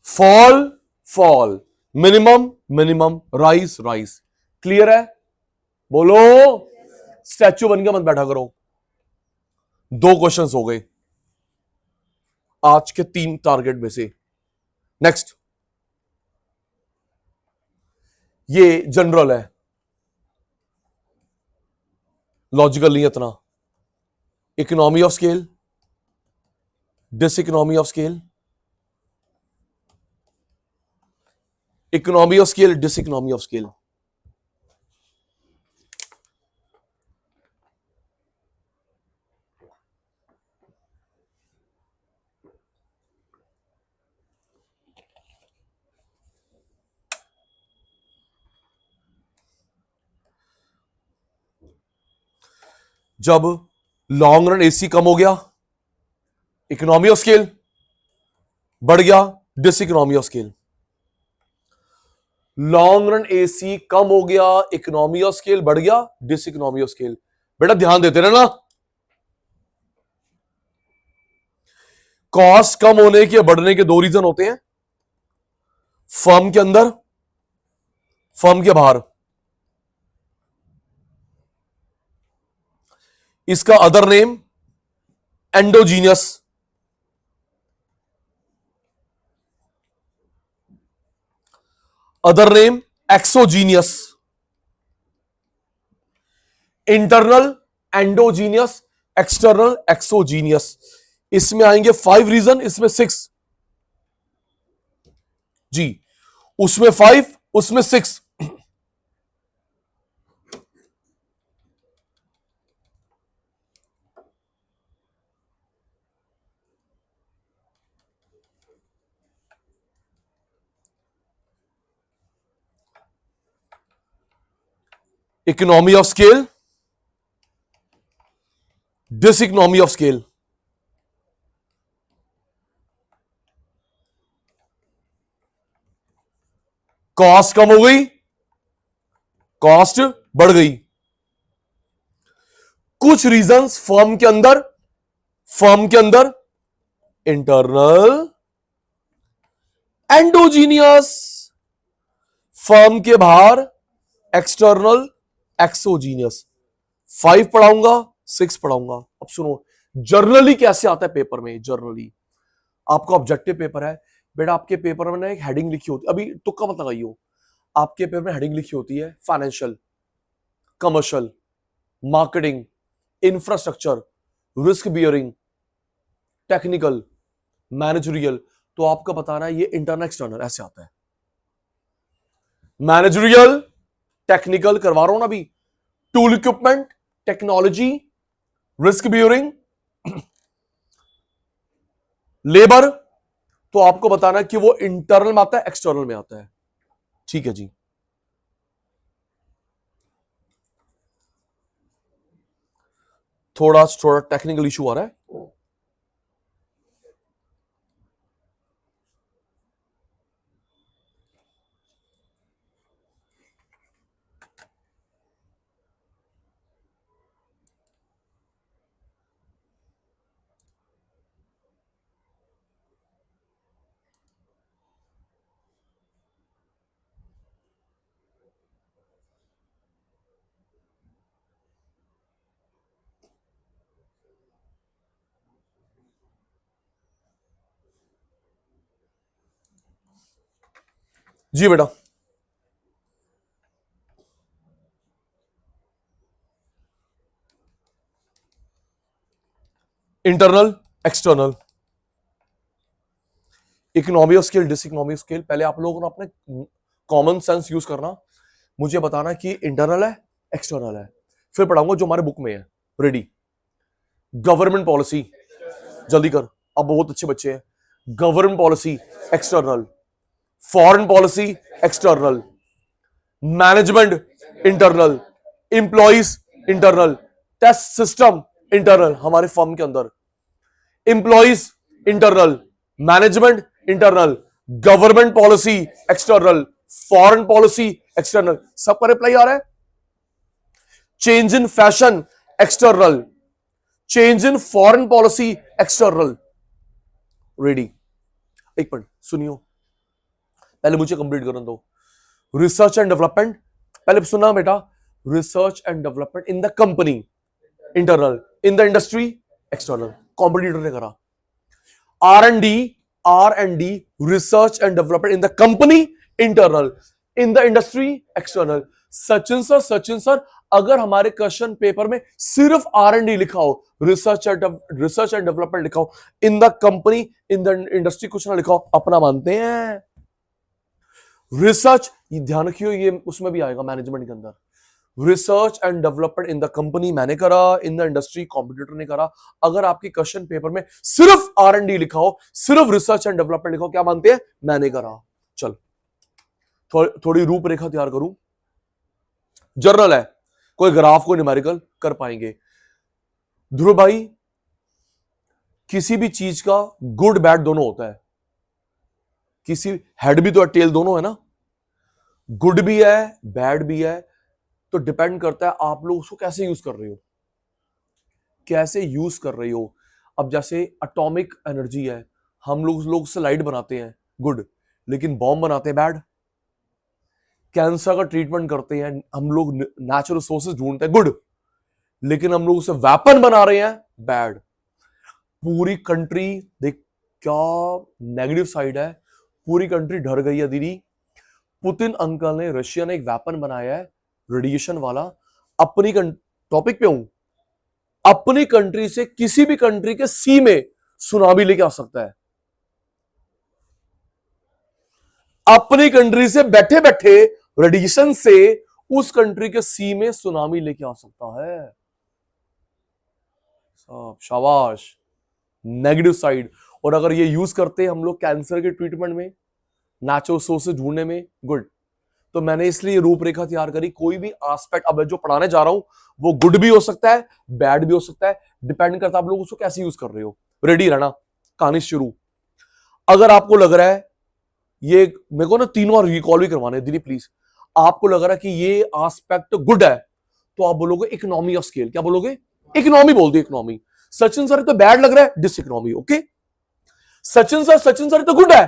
fall, minimum, rise. Clear है? बोलो। Statue बन के मत बैठा करो। 2 questions हो गए आज के 3 टारगेट में से। नेक्स्ट, ये जनरल है, लॉजिकल नहीं इतना। Economy of scale, diseconomy of scale, economy of scale, diseconomy of scale. जब लॉन्ग रन एसी कम हो गया, इकोनॉमी ऑफ स्केल बढ़ गया, diseconomy of scale. Long run AC कम हो गया, इकोनॉमी ऑफ स्केल बढ़ गया, डिसइकोनॉमी ऑफ स्केल। बेटा ध्यान देते रहना। कॉस्ट कम होने के बढ़ने के 2 रीजन होते हैं, फर्म के अंदर, फर्म के बाहर। इसका other name endogenous, other name exogenous. Internal endogenous, external exogenous. इसमें आएंगे 5 रीजन, इसमें 6 जी, उसमें 5, उसमें 6। Economy of scale, diseconomy of scale. Cost कम हो गई, कॉस्ट बढ़ गई। कुछ रीजंस फर्म के अंदर इंटरनल, एंडोजीनियस, फर्म के बाहर एक्सटर्नल, एक्सोजीनियस। 5 पढ़ाऊंगा, 6 पढ़ाऊंगा। अब सुनो जर्नली कैसे आता है पेपर में। जर्नली आपका ऑब्जेक्टिव पेपर है बेटा, आपके पेपर में ना एक हेडिंग लिखी होती है, अभी तुक्का मत लगाइयो, आपके पेपर में हेडिंग लिखी होती है financial, commercial, marketing, infrastructure, risk bearing, technical, managerial. तो आपका बताना है ये इंटरनल एक्सटर्नल ऐसे आता है। मैनेजरियल, टेक्निकल करवा रहा हूं ना अभी, tool equipment, technology, risk bearing, labour. तो आपको बताना है कि वो इंटरनल में आता है, एक्सटर्नल में आता है। ठीक है जी। थोड़ा टेक्निकल इशू आ रहा है। जी बेटा, internal, external, economy of scale, diseconomy of scale. पहले आप लोगों ने अपने कॉमन सेंस यूज करना, मुझे बताना कि इंटरनल है, एक्सटर्नल है। फिर पढ़ाऊंगा जो हमारे बुक में है। रेडी? गवर्नमेंट पॉलिसी, जल्दी कर, अब बहुत अच्छे बच्चे हैं। Government policy external, foreign policy external, management internal, employees internal, test system internal हमारे फर्म के अंदर, employees internal, management internal, government policy external, foreign policy external. सबका रिप्लाई आ रहा है? Change in fashion external, change in foreign policy external. Ready? एक minute सुनियो, पहले मुझे कंप्लीट करने दो। रिसर्च एंड डेवलपमेंट, पहले सुना बेटा, research and development in the company internal, in the industry external. Competitor ने करा R&D, research and development in the company internal, in the industry external. Sachin sir अगर हमारे क्वेश्चन पेपर में सिर्फ R&D लिखा हो, रिसर्च एंड डेवलपमेंट लिखा हो, in the company, in the industry कुछ ना लिखा हो, अपना मानते हैं। रिसर्च, ध्यान रखियो, ये उसमें भी आएगा मैनेजमेंट के अंदर। Research and development in the company मैंने करा, इन द इंडस्ट्री कॉम्पिटिटर ने करा। अगर आपके क्वेश्चन पेपर में सिर्फ R&D लिखा हो, सिर्फ रिसर्च एंड डेवलपमेंट लिखा हो, क्या मानते हैं? मैंने करा। चल थोड़ी रूपरेखा तैयार करूं। जर्नल है, कोई ग्राफ कोई न्यूमेरिकल कर पाएंगे। ध्रुव भाई, किसी भी चीज का गुड बैड दोनों होता है, किसी हेड भी तो है, टेल दोनों है ना, गुड भी है बैड भी है। तो डिपेंड करता है आप लोग उसको कैसे यूज कर रहे हो, कैसे यूज कर रहे हो। अब जैसे एटॉमिक एनर्जी है, हम लोग उससे लाइट बनाते हैं, गुड, लेकिन बॉम्ब बनाते हैं, बैड। कैंसर का ट्रीटमेंट करते हैं हम लोग, नेचुरल रिसोर्सेज ढूंढते हैं, गुड, लेकिन हम लोग उसे वेपन बना रहे हैं, बैड। पूरी कंट्री देख क्या नेगेटिव साइड है, पूरी कंट्री डर गई है दीदी। पुतिन अंकल ने, रशिया ने एक वेपन बनाया है रेडिएशन वाला, अपनी टॉपिक पे हूं, अपनी कंट्री से किसी भी कंट्री के सी में सुनामी लेके आ सकता है। अपनी कंट्री से बैठे बैठे रेडिएशन से उस कंट्री के सी में सुनामी लेके आ सकता है। शाबाश, नेगेटिव साइड। और अगर ये यूज करते हम लोग कैंसर के ट्रीटमेंट में, नेचुरल सोर्सेज ढूंढने में, गुड। तो मैंने इसलिए रूपरेखा तैयार करी। कोई भी एस्पेक्ट अब जो पढ़ाने जा रहा हूं वो गुड भी हो सकता है, बैड भी हो सकता है, डिपेंड करता है आप लोग उसको कैसे यूज कर रहे हो। रेडी रहना, कहानी शुरू। अगर आपको लग रहा है ये, मेरे को ना 3 बार रिकॉल भी करवाने दीदी प्लीज, आपको लग रहा है कि ये एस्पेक्ट गुड है, तो आप बोलोगे इकोनॉमी ऑफ स्केल। क्या बोलोगे? इकोनॉमी बोल दो, इकोनॉमी। सचिन सर तो बैड लग रहा है, dish economy. Okay, Sachin sir तो गुड है,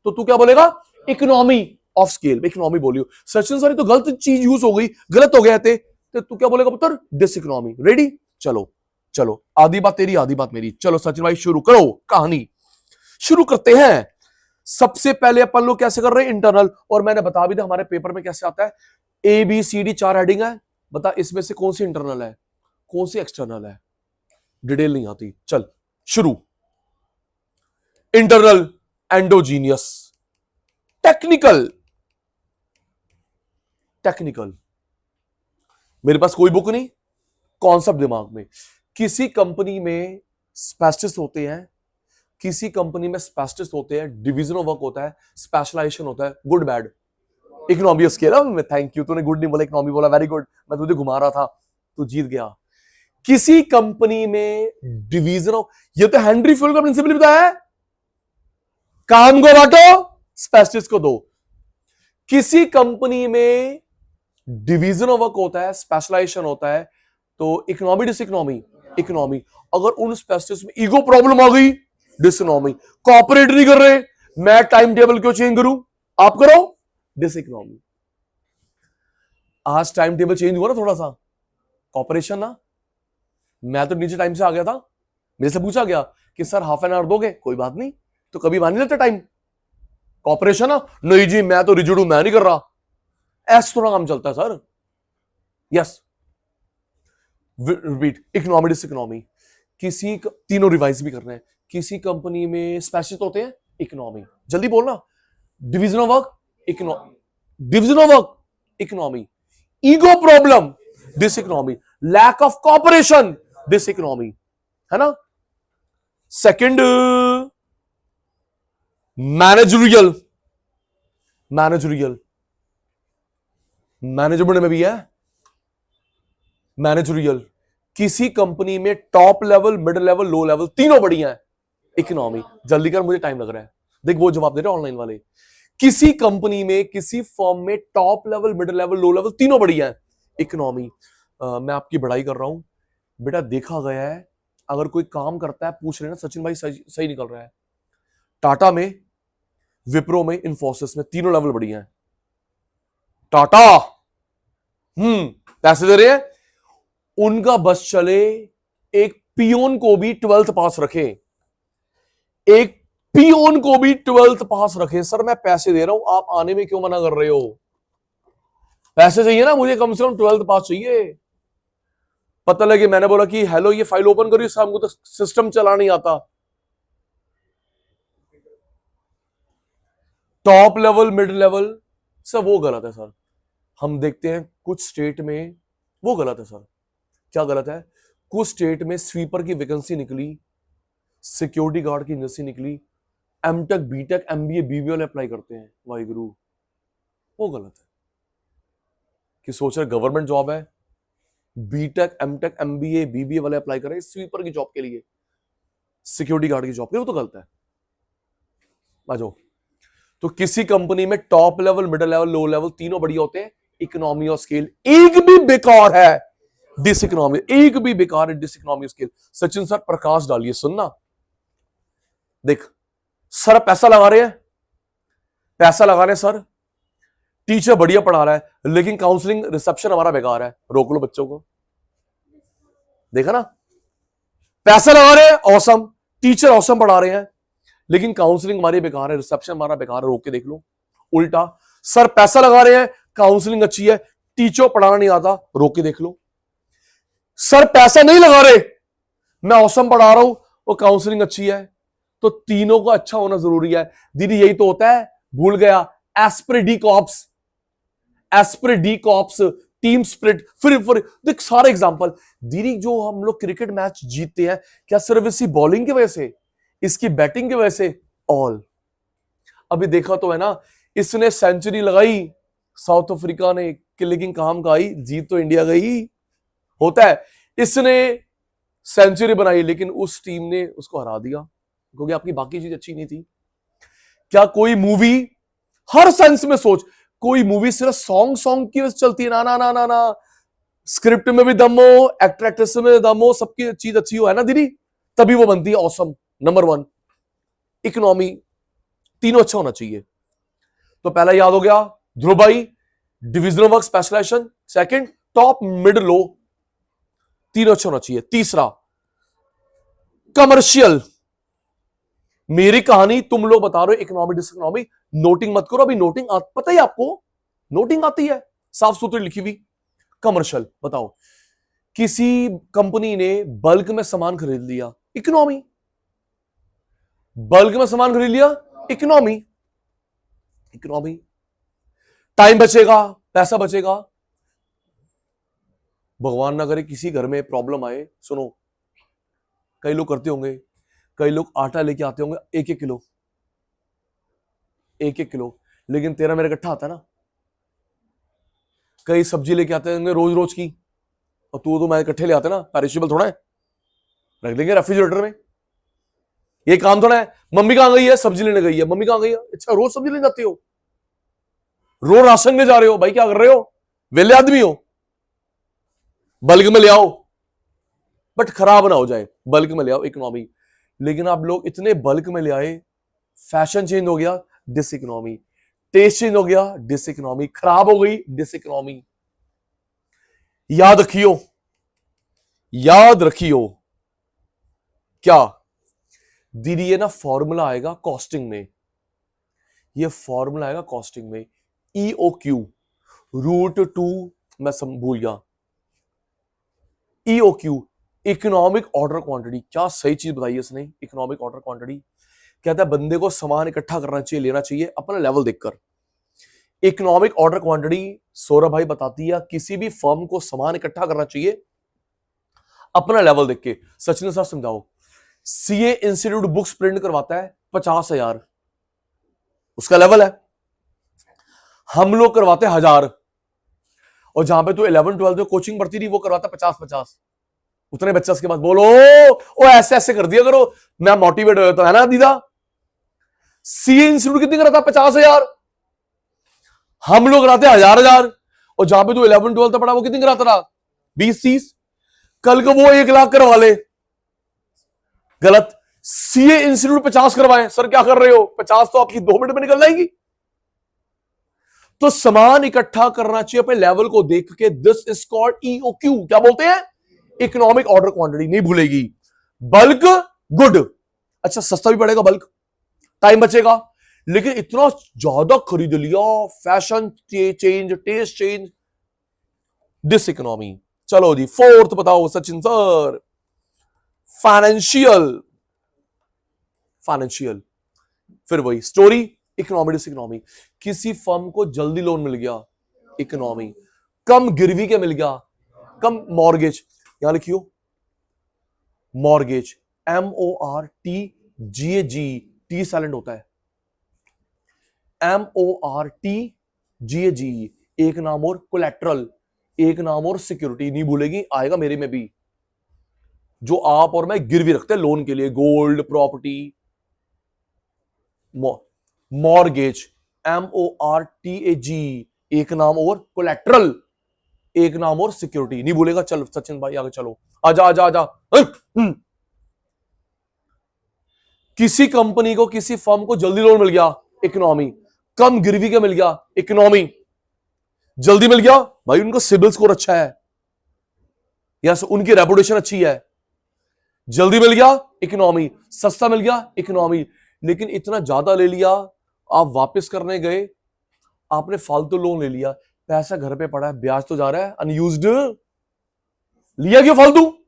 तो तू क्या बोलेगा? Economy of scale. इकोनॉमी बोलियो। सचिन सर तो गलत चीज यूज हो गई, गलत हो गया थे, तो तू क्या बोलेगा पुत्र? Dis economy. रेडी? चलो चलो, आधी बात तेरी आधी बात मेरी। चलो सचिन भाई शुरू करो, कहानी शुरू करते हैं। सबसे पहले अपन लोग कैसे कर रहे हैं? इंटरनल। और मैंने बता भी दिया हमारे पेपर में कैसे आता है। A B C D 4 heading है, बता इसमें से कौन सी इंटरनल है, कौन सी एक्सटर्नल है, डिटेल नहीं आती। चल शुरू। Internal, endogenous, technical. टेक्निकल मेरे पास कोई बुक नहीं, कॉन्सेप्ट दिमाग में। किसी कंपनी में स्पेशलिस्ट होते हैं, किसी कंपनी में स्पेशलिस्ट होते हैं, डिवीजन ऑफ वर्क होता है, स्पेशलाइजेशन होता है। गुड बैड इकोनॉमी स्केल में। थैंक यू, तूने गुड नहीं बोला, इकोनॉमी बोला, वेरी गुड। मैं तुझे घुमा रहा था, तू जीत गया। किसी कंपनी में डिवीजन ऑफ, ये तो हेनरी फील्ड का प्रिंसिपल बताया है, काम को बांटो, स्पेशलिस्ट को दो। किसी कंपनी में डिवीजन ऑफ वर्क होता है, स्पेशलाइजेशन होता है, तो इकोनॉमी डिस इकोनॉमी? इकोनॉमी। अगर उन स्पेशलिस्ट में ईगो प्रॉब्लम आ गई, डिस इकोनॉमी। कॉपरेट नहीं कर रहे, मैं टाइम टेबल क्यों चेंज करूं, आप करो, डिस इकोनॉमी। आज टाइम टेबल चेंज हुआ ना थोड़ा सा, कॉपरेशन ना। मैं तो नीचे टाइम से आ गया था, मेरे से पूछा गया कि सर हाफ एन आवर दोगे, कोई बात नहीं, तो कभी मान नहीं लेते टाइम। कॉपरेशन ना, नहीं जी मैं तो रिजिड हूं, मैं नहीं कर रहा। ऐसा थोड़ा काम चलता है sir. Yes, repeat. Economy dis economy. किसी तीनों रिवाइज भी करना है। किसी कंपनी में स्पेशलिस्ट होते हैं, इकोनॉमी। जल्दी बोलना। Division of work, economy. Division of work, economy. Ego problem, dis economy. Lack of cooperation, dis economy, है ना। Second, managerial. मैनेजरियल, मैनेजमेंट में भी है मैनेजरियल। किसी कंपनी में top level, mid level, low level तीनों बढ़िया है, इकोनॉमी। जल्दी कर, मुझे टाइम लग रहा है। देख वो जवाब दे रहे ऑनलाइन वाले। किसी कंपनी में, किसी फर्म में top level, mid level, low level तीनों बढ़िया है, इकोनॉमी। मैं आपकी बढ़ाई कर रहा हूं बेटा। देखा गया है अगर कोई काम करता है, पूछ रहे ना सचिन भाई सही निकल रहा है, टाटा में, विप्रो में, इन्फोसिस में तीनों लेवल बढ़िया है। टाटा पैसे दे रहे हैं, उनका बस चले, एक पियोन को भी 12th पास रखे, एक पियोन को भी 12th पास रखे। सर मैं पैसे दे रहा हूं, आप आने में क्यों मना कर रहे हो? पैसे चाहिए ना मुझे, कम से कम 12th पास चाहिए। पता लगे मैंने बोला कि हेलो ये फाइल ओपन करिए, साहब हमको तो सिस्टम चला नहीं आता। Top level, mid level, sir वो गलत है सर। हम देखते हैं कुछ स्टेट में वो गलत है सर। क्या गलत है? कुछ स्टेट में स्वीपर की वैकेंसी निकली, सिक्योरिटी गार्ड की वैकेंसी निकली, एमटेक, बीटेक, एमबीए, बीबीए वाले अप्लाई करते हैं, वाहिगुरु। वो गलत है कि सोच रहे गवर्नमेंट जॉब है, बीटेक, एमटेक, एमबीए, बीबीए वाले अप्लाई कर रहे हैं स्वीपर की जॉब के लिए, सिक्योरिटी गार्ड की जॉब के लिए, वो तो गलत है। आ जाओ। तो किसी कंपनी में top level, middle level, low level तीनों बढ़िया होते हैं, इकोनॉमी ऑफ स्केल। एक भी बेकार है डिस इकोनॉमी, एक भी बेकार है dish economy of scale. Sachin sir प्रकाश डालिए, सुनना। देख सर पैसा लगा रहे हैं, पैसा लगा रहे हैं सर, टीचर बढ़िया पढ़ा रहा है, लेकिन काउंसलिंग रिसेप्शन हमारा बेकार है, रोक लो बच्चों को। देखा ना, पैसा लगा रहे हैं औसम, टीचर औसम पढ़ा रहे हैं, लेकिन काउंसलिंग हमारी बेकार है, रिसेप्शन हमारा बेकार है, रोक के देख लो। उल्टा, सर पैसा लगा रहे हैं, काउंसलिंग अच्छी है, टीचर पढ़ाना नहीं आता, रोक के देख लो। सर पैसा नहीं लगा रहे, मैं औसम पढ़ा रहा हूं, वो काउंसलिंग अच्छी है, तो तीनों को अच्छा होना जरूरी है। दीदी यही तो होता है, भूल गया, spray D cops, spray D cops, team spirit, फिर देख सारे एग्जांपल। दीदी जो हम लोग क्रिकेट मैच जीतते हैं, क्या सिर्फ इसी बॉलिंग की वजह से, इसकी बैटिंग की वजह से? ऑल। अभी देखा तो है ना, इसने सेंचुरी लगाई साउथ अफ्रीका ने, लेकिन काम का आई, जीत तो इंडिया गई। होता है, इसने सेंचुरी बनाई लेकिन उस टीम ने उसको हरा दिया क्योंकि आपकी बाकी चीज अच्छी नहीं थी। क्या कोई मूवी, हर सेंस में सोच, कोई मूवी सिर्फ सॉन्ग की वजह से चलती है? ना ना ना ना ना। स्क्रिप्ट में भी दम हो, एक्टर एक्ट्रेस में दम हो, सबकी चीज अच्छी हो, है ना दीदी, तभी वो बनती है ऑसम। नंबर 1 इकोनॉमी, तीनों अच्छा होना चाहिए। तो पहला याद हो गया ध्रुव भाई, divisional work specialisation. Second top mid low, तीनों अच्छा होना चाहिए। तीसरा कमर्शियल, मेरी कहानी तुम लोग बता रहे हो इकोनॉमी डिसइकोनॉमी, नोटिंग मत करो, अभी नोटिंग पता ही आपको, नोटिंग आती है साफ सुथरी लिखी हुई। कमर्शियल बताओ, किसी कंपनी ने बल्क में सामान खरीद लिया, इकोनॉमी। बल्क में सामान खरीद लिया, इकोनॉमी। इकोनॉमी, टाइम बचेगा, पैसा बचेगा। भगवान ना करे किसी घर में प्रॉब्लम आए, सुनो, कई लोग करते होंगे, कई लोग आटा लेके आते होंगे 1-1 किलो, 1-1 किलो, लेकिन तेरा मेरा इकट्ठा आता है ना। कई सब्जी लेके आते होंगे रोज रोज की, और तू तो मैं इकट्ठे ले आते ना, पेरिशेबल थोड़ा है, रख देंगे रेफ्रिजरेटर में। ये काम थोड़ा है, मम्मी कहां गई है, सब्जी लेने गई है, मम्मी कहां गई है, अच्छा रोज सब्जी लेने जाती हो, रोज राशन ले जा रहे हो, भाई क्या कर रहे हो, वेले आदमी हो। बल्क में ले आओ, बट खराब ना हो जाए, बल्क में ले आओ, इकोनॉमी। लेकिन आप लोग इतने बल्क में ले आए, फैशन चेंज हो गया, डिस इकोनॉमी। टेस्ट चेंज हो गया, डिस इकोनॉमी। खराब हो गई, डिस इकोनॉमी। याद रखियो, याद रखियो। क्या दीदी, ये ना फॉर्मूला आएगा कॉस्टिंग में, ये फॉर्मूला आएगा कॉस्टिंग में, EOQ √2, मैं भूल गया, EOQ इकोनॉमिक ऑर्डर क्वांटिटी। क्या सही चीज बताई है इसने, इकोनॉमिक ऑर्डर क्वांटिटी। कहता है बंदे को सामान इकट्ठा करना चाहिए, लेना चाहिए अपना लेवल देखकर। इकोनॉमिक ऑर्डर क्वांटिटी सौरभ भाई बताती है, किसी भी फर्म को सामान इकट्ठा करना चाहिए अपना लेवल देख के। सचिन साहब समझाओ, सीए इंस्टीट्यूट बुक्स प्रिंट करवाता है 50,000, उसका लेवल है। हम लोग करवाते 1,000, और जहां पे तू 11-12 में कोचिंग पढ़ती थी वो करवाता 50-50। उतने बच्चे उसके बाद बोलो ओ ऐसे ऐसे कर दिया करो, मैं मोटिवेट हो जाता है ना दीदा। सीए इंस्टीट्यूट कितनी कराता, 50,000, हम लोग कराते 1,000। और जहां पे तू 11-12 तक पढ़ा वो कितनी कराता रहा, 20-30। कल को वो 1 लाख करवा ले, गलत। सीए इंस्टीट्यूट 50 करवाए, सर क्या कर रहे हो, 50 तो आपकी 2 मिनट में निकल जाएगी। तो सामान इकट्ठा करना चाहिए अपने लेवल को देख के, दिस इज कॉल्ड EOQ। क्या बोलते हैं, इकोनॉमिक ऑर्डर क्वांटिटी, नहीं भूलेगी। बल्क गुड, अच्छा सस्ता भी पड़ेगा बल्क, टाइम बचेगा। लेकिन इतना ज्यादा खरीद लिया, fashion change, taste change, dis economy. चलो जी 4th बताओ सचिन सर, फाइनेंशियल। फाइनेंशियल फिर वही स्टोरी, इकोनॉमी डिस इकोनॉमी। किसी फर्म को जल्दी लोन मिल गया, इकोनॉमी। कम गिरवी के मिल गया, कम मॉर्गेज, यहां लिखियो मॉर्गेज, MORTGAG, टी साइलेंट होता है, MORTGAG। एक नाम और कोलैटरल, एक नाम और सिक्योरिटी, नहीं भूलेगी, आएगा मेरे में भी, जो आप और मैं गिरवी रखते हैं लोन के लिए, गोल्ड, प्रॉपर्टी। मॉर्गेज, MORTAG, एक नाम और कोलैटरल, एक नाम और सिक्योरिटी, नहीं भूलेगा। चल सचिन भाई आगे चलो, आजा आजा आजा। किसी कंपनी को, किसी फर्म को जल्दी लोन मिल गया, इकोनॉमी। कम गिरवी का मिल गया, इकोनॉमी। जल्दी मिल गया भाई, उनको सिबिल स्कोर अच्छा है या उनकी रेपुटेशन अच्छी है, जल्दी मिल गया, इकोनॉमी। सस्ता मिल गया, इकोनॉमी। लेकिन इतना ज्यादा ले लिया, आप वापस करने गए, आपने फालतू लोन ले लिया, पैसा घर पे पड़ा है, ब्याज तो जा रहा है अनयूज्ड, लिया क्यों फालतू।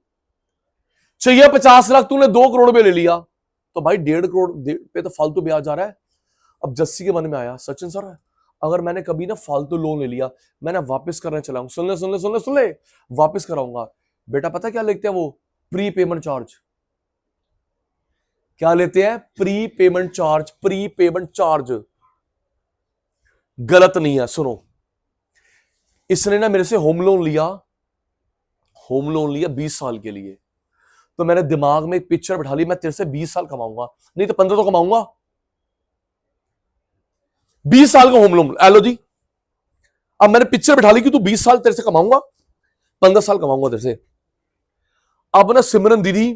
चाहिए 50 लाख, तूने 2 करोड़ पे ले लिया, तो भाई 1.5 करोड़ पे तो फालतू ब्याज जा रहा है। अब जस्सी के मन में आया, सचिन सर अगर मैंने कभी ना फालतू लोन ले लिया, मैंने वापस करने चला हूं, सुन ले सुन ले सुन ले सुन ले, वापस कराऊंगा। बेटा पता क्या लेते हैं वो, प्री पेमेंट चार्ज। क्या लेते हैं, pre payment charge, pre payment charge. गलत नहीं है, सुनो, इसने ना मेरे से होम लोन लिया, होम लोन लिया 20 साल के लिए। तो मैंने दिमाग में एक पिक्चर बैठा ली, मैं तेरे से 20 साल कमाऊंगा, नहीं तो 15 तो कमाऊंगा। 20 साल का होम लोन, एलो जी। अब मैंने पिक्चर बैठा ली कि तू 20 साल तेरे से कमाऊंगा, 15 साल कमाऊंगा तेरे से। अब ना सिमरन दीदी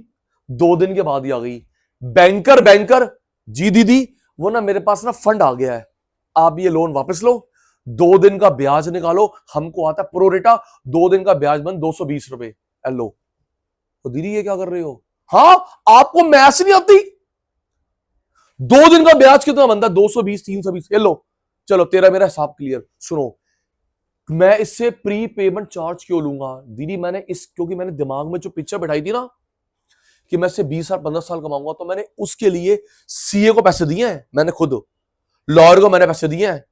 2 दिन के बाद ही आ गई, बैंकर बैंकर जी दीदी वो ना मेरे पास ना फंड आ गया है, आप ये लोन वापस लो, 2 दिन का ब्याज निकालो, हमको आता है प्रोरेटा, 2 दिन का ब्याज बंद 220 रुपए। लो। तो दीदी ये क्या कर रहे हो? हाँ, आपको मैथ्स नहीं आती? 2 दिन का ब्याज कितना बनता है? 220, 320। ये लो, चलो तेरा मेरा हिसाब क्लियर। सुनो, मैं इससे प्री पेमेंट चार्ज क्यों लूंगा दीदी? मैंने क्योंकि मैंने दिमाग में जो पिक्चर बैठाई थी ना कि मैं इससे 20 साल 15 साल कमाऊंगा, तो मैंने उसके लिए सीए को पैसे दिए हैं, मैंने खुद लॉयर को मैंने पैसे दिए हैं,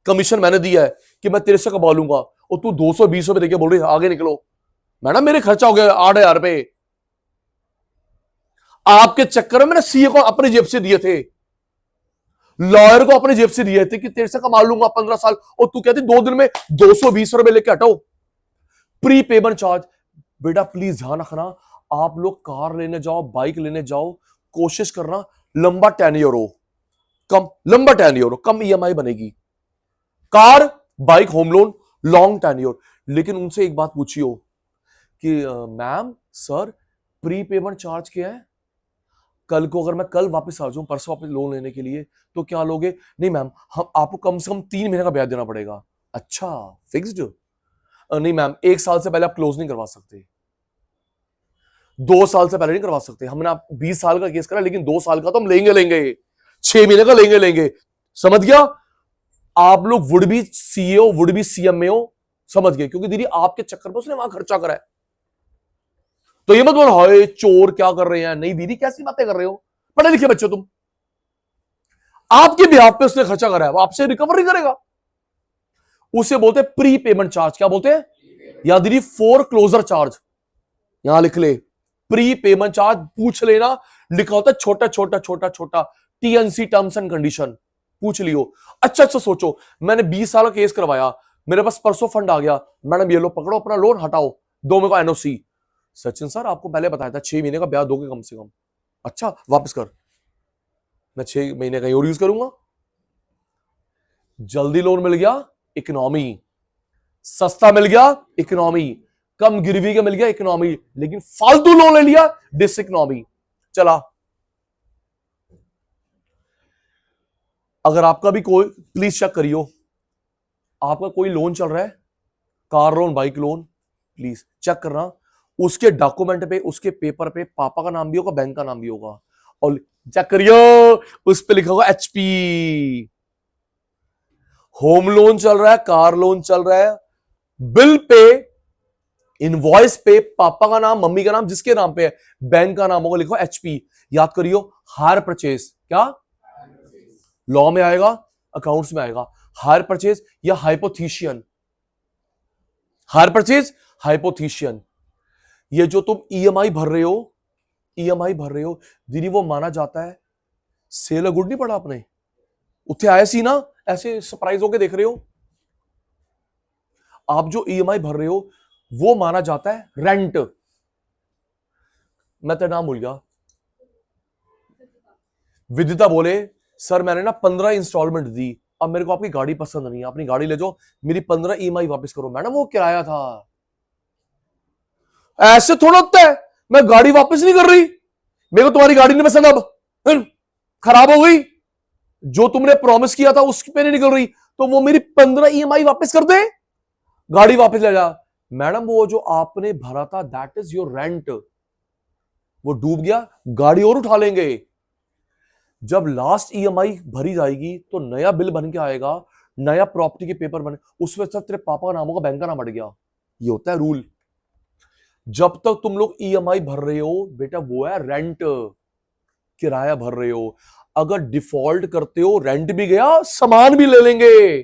कमीशन मैंने दिया है कि मैं तेरे से कमा लूंगा, और तू 220 रुपए देके बोल रही आगे निकलो। मैडम मेरे खर्चा हो गया 8,000 रुपए, आपके चक्कर में मैंने सीए को अपनी जेब से दिए थे, लॉयर को अपनी जेब से दिए थे कि तेरे से कमा लूंगा 15 साल, और तू कहती 2 दिन में 220 रुपए लेके हटाओ प्री पेमेंट चार्ज। बेटा प्लीज ध्यान रखना, आप लोग कार लेने जाओ, बाइक लेने जाओ, कोशिश करना लंबा टेन्योर हो, लंबा टेन्योर हो, कम ईएमआई बनेगी। Car, bike, home loan, long tenure. लेकिन उनसे एक बात पूछियो कि ma'am sir pre payment charge क्या है? कल को अगर मैं कल वापस आ जाऊं, परसों वापस लोन लेने के लिए, तो क्या लोगे? नहीं मैम, हम आपको कम से कम 3 महीने का ब्याज देना पड़ेगा। अच्छा, फिक्स्ड? नहीं मैम, 1 साल से पहले आप क्लोज नहीं करवा सकते, 2 साल से पहले नहीं करवा सकते। हमने आप 20 साल का केस करा, लेकिन 2 साल का तो हम लेंगे, 6 महीने का लेंगे। समझ गया? आप लोग would be CEO, would be CMA हो, समझ गए? क्योंकि दीदी आपके चक्कर में उसने वहां खर्चा करा है। तो ये मत बोलो हाय चोर क्या कर रहे हैं, नहीं दीदी कैसी बातें कर रहे हो, पढ़े लिखे बच्चे तुम, आपके बिहाफ पे उसने खर्चा करा है, वो आपसे रिकवर नहीं करेगा। उसे बोलते हैं प्री पेमेंट चार्ज। क्या बोलते हैं? या दीदी फोर क्लोजर चार्ज, यहां लिख ले, प्री पेमेंट चार्ज पूछ लेना, लिखा होता है छोटा छोटा छोटा छोटा, टीएनसी टर्म्स एंड कंडीशन, पूछ लियो। अच्छा सोचो, मैंने 20 साल का केस करवाया, मेरे पास परसों फंड आ गया, मैडम ये लो पकड़ो अपना लोन, हटाओ, दो मेरे को एनओसी। सचिन सर आपको पहले बताया था 6 महीने का ब्याज दोगे कम से कम। अच्छा वापस कर, मैं 6 महीने का और यूज करूंगा। जल्दी लोन मिल गया, इकोनॉमी, सस्ता मिल गया, इकोनॉमी, कम गिरवी का मिल गया, इकोनॉमी, लेकिन फालतू लोन ले लिया, डिस इकोनॉमी। चला, अगर आपका भी कोई, प्लीज चेक करियो, आपका कोई लोन चल रहा है, car loan, bike loan, please check करना, उसके डॉक्यूमेंट पे, उसके पेपर पे पापा का नाम भी होगा, बैंक का नाम भी होगा, और चेक करियो उस पे लिखा होगा एचपी। होम लोन चल रहा है, कार लोन चल रहा है, बिल पे, इनवॉइस पे पापा का नाम, मम्मी का नाम, जिसके नाम पे है, बैंक का नाम होगा, लिखो एचपी। याद करियो, हायर परचेज, क्या लॉ में आएगा, अकाउंट्स में आएगा, हायर परचेज या हाइपोथीशियन, हायर परचेज, हाइपोथीशियन। ये जो तुम ईएमआई भर रहे हो, ईएमआई भर रहे हो दीदी, वो माना जाता है, सेल गुड नहीं पड़ा आपने, उत्थे आया सी ना, ऐसे सरप्राइज होके देख रहे हो, आप जो ईएमआई भर रहे हो वो माना जाता है रेंट। मैं तेरा नाम भूल गया, विदिता बोले सर मैंने ना 15 इंस्टॉलमेंट दी, अब मेरे को आपकी गाड़ी पसंद नहीं है, अपनी गाड़ी ले जाओ, मेरी 15 ईएमआई वापस करो। मैडम वो किराया था, ऐसे थोड़ा होता है, मैं गाड़ी वापस नहीं कर रही, मेरे को तुम्हारी गाड़ी नहीं पसंद, अब खराब हो गई, जो तुमने प्रॉमिस किया था उस पे नहीं निकल रही, तो वो मेरी 15 ईएमआई वापस कर दे, गाड़ी वापस ले जा। मैडम वो जो आपने भरा था दैट इज योर रेंट, वो डूब गया, गाड़ी और उठा लेंगे। जब लास्ट ईएमआई भरी जाएगी तो नया बिल बन के आएगा, नया प्रॉपर्टी के पेपर बने, उसमें सब तेरे पापा का नाम होगा, बैंक का नाम हट गया। ये होता है रूल। जब तक तुम लोग ईएमआई भर रहे हो बेटा, वो है रेंट, किराया भर रहे हो। अगर डिफॉल्ट करते हो, रेंट भी गया, सामान भी ले लेंगे।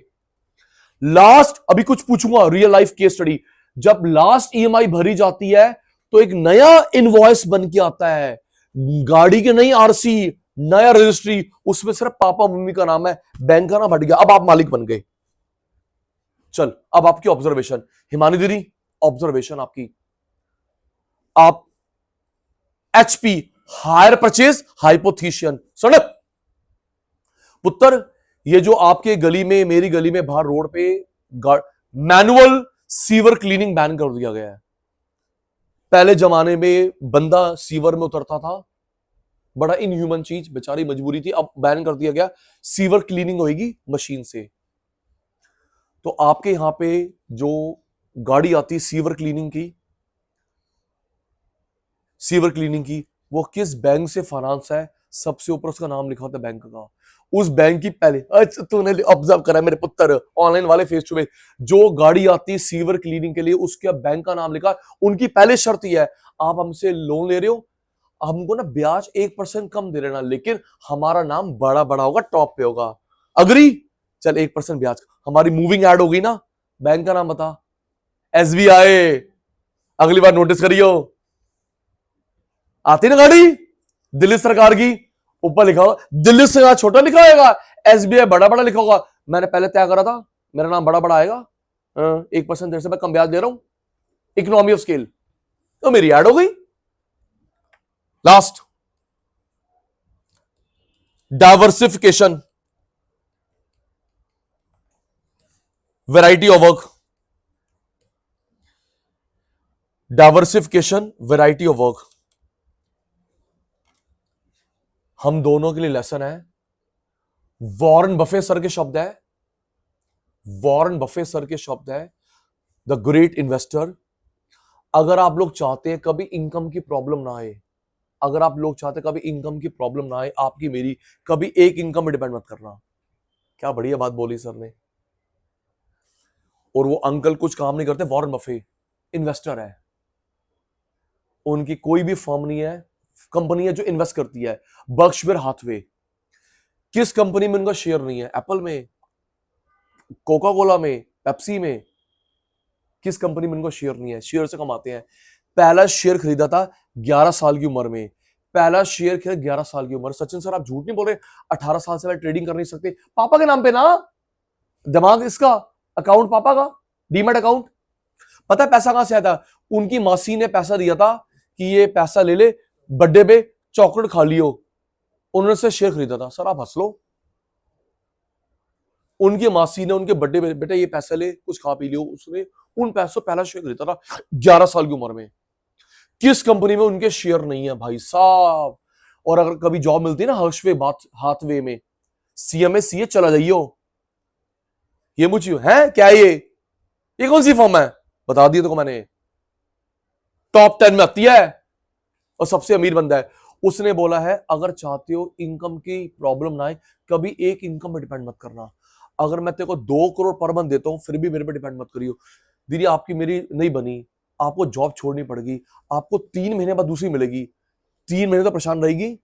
लास्ट, अभी कुछ पूछूंगा, रियल लाइफ केस स्टडी, जब लास्ट ईएमआई भरी जाती है तो एक नया इनवॉइस बन के आता है, गाड़ी की नई आरसी, नया रजिस्ट्री, उसमें सिर्फ पापा मम्मी का नाम है, बैंक का नाम हट गया, अब आप मालिक बन गए। चल अब आपकी ऑब्जर्वेशन, हिमानी दीदी ऑब्जर्वेशन आपकी, आप एचपी, हायर परचेज, हाइपोथीशियन। सुन पुत्र, ये जो आपके गली में, मेरी गली में बाहर रोड पे मैनुअल सीवर क्लीनिंग बैन कर दिया गया है, पहले जमाने में बंदा सीवर में उतरता था, बड़ा इनह्यूमन चीज, बेचारी मजबूरी थी, अब बैन कर दिया गया, सीवर क्लीनिंग होगी मशीन से। तो आपके यहां पे जो गाड़ी आती है सीवर क्लीनिंग की, वो किस बैंक से फाइनेंस है, सबसे ऊपर उसका नाम लिखा होता है बैंक का। उस बैंक की पहले, अच्छा तूने ऑब्जर्व करा मेरे पुत्र, ऑनलाइन वाले फेस टू फेस, जो गाड़ी आती है सीवर क्लीनिंग के लिए उसके बैंक का नाम लिखा, उनकी पहले शर्त यह है, आप हमसे लोन ले रहे हो, हमको ना ब्याज 1% कम दे लेना, लेकिन हमारा नाम बड़ा बड़ा होगा, टॉप पे होगा। अग्री? चल 1% ब्याज। हमारी मूविंग ऐड हो गई ना, बैंक का नाम बता, SBI। अगली बार नोटिस करियो, आती ना गाड़ी दिल्ली सरकार की, ऊपर लिखा होगा दिल्ली से छोटा लिखा होगा, SBI बड़ा बड़ा लिखा होगा। मैंने पहले तय करा था मेरा नाम बड़ा बड़ा आएगा, 1% देर से मैं कम ब्याज दे रहा हूं, इकोनॉमी ऑफ स्केल, तो मेरी ऐड हो गई। Last, diversification, variety of work. Diversification, variety of work, हम दोनों के लिए लेसन है। वॉरेन बफे सर के शब्द है, वॉरेन बफे सर के शब्द है, द ग्रेट इन्वेस्टर। अगर आप लोग चाहते हैं कभी इनकम की प्रॉब्लम ना आए, अगर आप लोग चाहते हैं कभी इनकम की प्रॉब्लम ना आए, आपकी मेरी, कभी एक इनकम में डिपेंड मत करना। क्या बढ़िया बात बोली सर ने। और वो अंकल कुछ काम नहीं करते, वॉरेन बफे इन्वेस्टर है, उनकी कोई भी फर्म नहीं है, कंपनी है जो इन्वेस्ट करती है। बर्कशायर हाथवे, किस कंपनी में उनका शेयर नहीं है? एप्पल में, कोका कोला में, पेप्सी में, किस कंपनी में उनका शेयर नहीं है? शेयर से कमाते हैं। पहला शेयर खरीदा था 11 साल की उम्र में, पहला शेयर खरीदा 11 साल की उम्र। सचिन सर आप झूठ नहीं बोल रहे, 18 साल से ट्रेडिंग कर नहीं सकते? पापा के नाम पे ना, दिमाग इसका, अकाउंट पापा का, डीमैट अकाउंट। पता है पैसा कहां से आया था? उनकी मासी ने पैसा दिया था कि ये पैसा ले ले, बर्थडे पे चॉकलेट खा लियो, उन्होंने से शेयर खरीदा था। सर आप हंस लो, उनकी मासी ने उनके बर्थडे पे, बेटा ये पैसा ले कुछ खा पी लियो, उसने उन पैसों पहला शेयर खरीदा था 11 साल की उम्र में। किस कंपनी में उनके शेयर नहीं है भाई साहब? और अगर कभी जॉब मिलती है ना हर्षवे हाथवे में, CMA CA चला जाइयो। ये मुझे है क्या, ये कौन सी फॉर्म है? बता दिया तो मैंने, टॉप 10 में आती है और सबसे अमीर बंदा है। उसने बोला है अगर चाहते हो इनकम की प्रॉब्लम ना आए, कभी एक इनकम पे डिपेंड मत करना। अगर मैं तेरे को 2 करोड़ पर मंथ देता हूं फिर भी मेरे पे डिपेंड मत करियो। दीदी आपकी मेरी नहीं बनी, आपको जॉब छोड़नी पड़ेगी, आपको 3 महीने बाद दूसरी मिलेगी, 3 महीने तो परेशान रहेगी।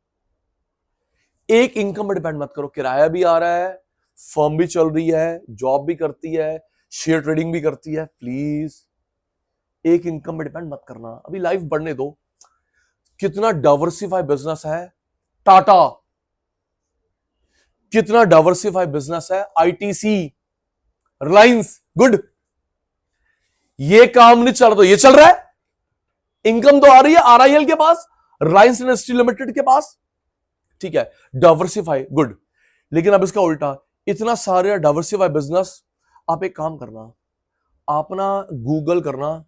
एक इनकम पे डिपेंड मत करो, किराया भी आ रहा है, फर्म भी चल रही है, जॉब भी करती है, शेयर ट्रेडिंग भी करती है, प्लीज एक इनकम पे डिपेंड मत करना। अभी लाइफ बढ़ने दो। कितना डाइवर्सिफाई बिजनेस है टाटा, कितना डाइवर्सिफाई बिजनेस है ITC, रिलायंस, गुड। ये काम नहीं चल रहा तो ये चल रहा है, इनकम तो आ रही है RIL के पास, रिलायंस इंडस्ट्री लिमिटेड के पास, ठीक है, डाइवर्सिफाई, गुड। लेकिन अब इसका उल्टा, इतना सारे डाइवर्सिफाई बिजनेस, आप एक काम करना, आप ना गूगल करना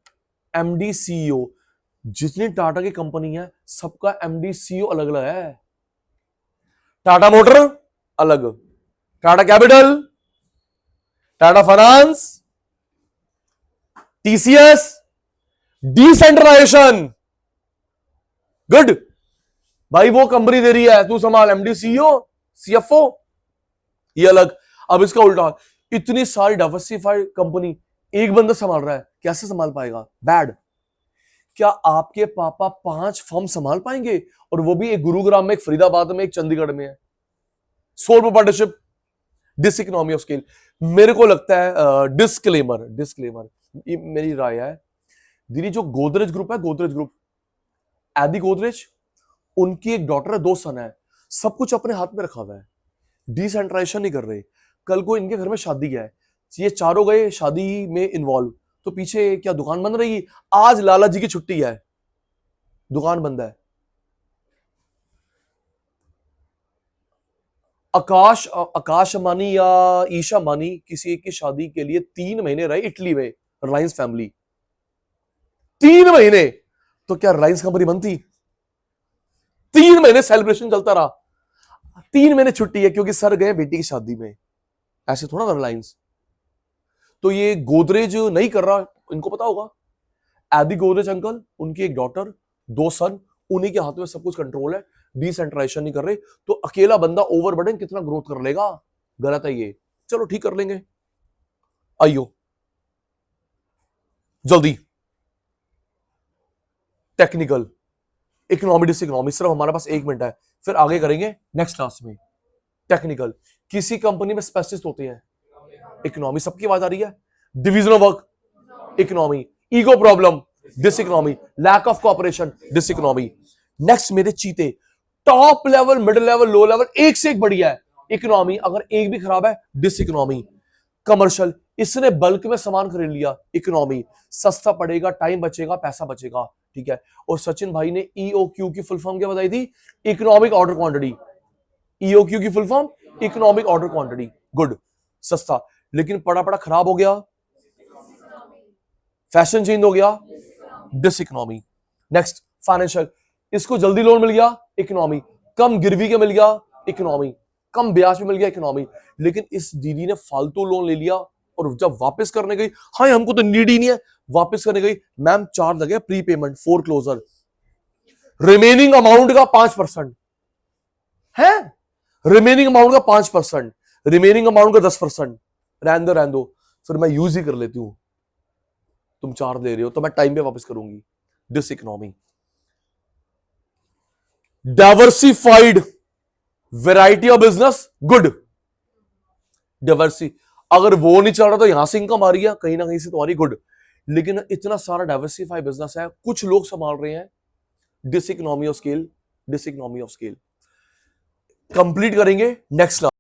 MD CEO, जितनी टाटा की कंपनी है सबका MD CEO अलग अलग है। टाटा मोटर अलग, Tata capital, Tata finance, TCS, decentralisation, good भाई, वो कंपनी दे रही है, तू संभाल, MD CEO CFO, ये अलग। अब इसका उल्टा, इतनी सारी डाइवर्सिफाइड कंपनी एक बंदा संभाल रहा है, कैसे संभाल पाएगा? बैड। क्या आपके पापा 5 फर्म संभाल पाएंगे? और वो भी एक गुरुग्राम में, एक फरीदाबाद में, एक चंडीगढ़ में है, sole proprietorship, dis economy of scale. मेरे को लगता है डिस्क्लेमर, ये मेरी राय है दीदी, जो गोदरेज ग्रुप है, गोदरेज ग्रुप, एडी गोदरेज, उनकी एक डॉटर है, 2 सन है, सब कुछ अपने हाथ में रखा हुआ है, डिसेंट्रलाइजेशन नहीं कर रहे। कल को इनके घर में शादी है, ये चारों गए शादी में इन्वॉल्व, तो पीछे क्या दुकान बंद रहेगी? आज लाला जी की छुट्टी है, दुकान बंद है। आकाश अंबानी या ईशा अंबानी किसी एक की शादी के लिए 3 महीने रहे इटली में, रिलायंस फैमिली 3 महीने। तो क्या रिलायंस कंपनी बंद थी? 3 महीने सेलिब्रेशन चलता रहा, 3 महीने छुट्टी है क्योंकि सर गए बेटी की शादी में। ऐसे थोड़ा था रिलायंस। तो ये गोदरेज नहीं कर रहा, इनको पता होगा। एडी गोदरेज अंकल, उनकी एक डॉटर, 2 सन, उन्हीं के हाथ में सब कुछ कंट्रोल है, डिसेंट्रलाइजेशन नहीं कर रहे, तो अकेला बंदा ओवरबर्डन कितना ग्रोथ कर लेगा? गलत है ये। चलो ठीक कर लेंगे। आइयो जल्दी, टेक्निकल, इकोनॉमी, डिसइकोनॉमी, सिर्फ हमारे पास 1 मिनट है, फिर आगे करेंगे नेक्स्ट क्लास में। टेक्निकल, किसी कंपनी में स्पेशलिस्ट होते हैं, इकोनॉमी, सबकी आवाज आ रही है? Division of work, economy, ego problem, diseconomy, lack of cooperation, diseconomy. Next मेरे चीते, top level, middle level, low level, एक से एक बढ़िया है इकोनॉमी, अगर एक भी खराब है डिसइकोनॉमी। कमर्शियल, इसने बल्क में सामान खरीद लिया, इकोनॉमी, सस्ता पड़ेगा, टाइम बचेगा, पैसा बचेगा, ठीक है। और सचिन भाई ने ईओक्यू की फुल फॉर्म क्या बताई थी? Economic order quantity. ईओक्यू की full form economic order quantity, good, सस्ता। लेकिन पड़ा पड़ा खराब हो गया, फैशन चेंज हो गया, डिसइकोनॉमी। नेक्स्ट फाइनेंशियल, इसको जल्दी लोन मिल गया, इकोनॉमी, कम गिरवी के मिल गया, इकोनॉमी, कम ब्याज पे मिल गया, इकोनॉमी। लेकिन इस दीदी ने फालतू लोन ले लिया और जब वापस करने गई, हाँ हमको तो नीड ही नहीं है, वापस करने गई, मैम चार्ज लगे prepayment, foreclosure, remaining amount का 5% है, रिमेनिंग अमाउंट का 5%, रिमेनिंग अमाउंट का 10%, रहने दो, फिर मैं यूज ही कर लेती हूं, तुम चार्ज दे रहे हो तो मैं टाइम पे वापस करूंगी, diseconomy. Diversified variety of business, good, diverse, अगर वो नहीं चल रहा तो यहां से इनकम आ रही है, कहीं ना कहीं से तुम्हारी, गुड। लेकिन इतना सारा डाइवर्सिफाइड बिजनेस है, कुछ लोग संभाल रहे हैं, diseconomy of scale, diseconomy of scale. Complete करेंगे नेक्स्ट क्लास।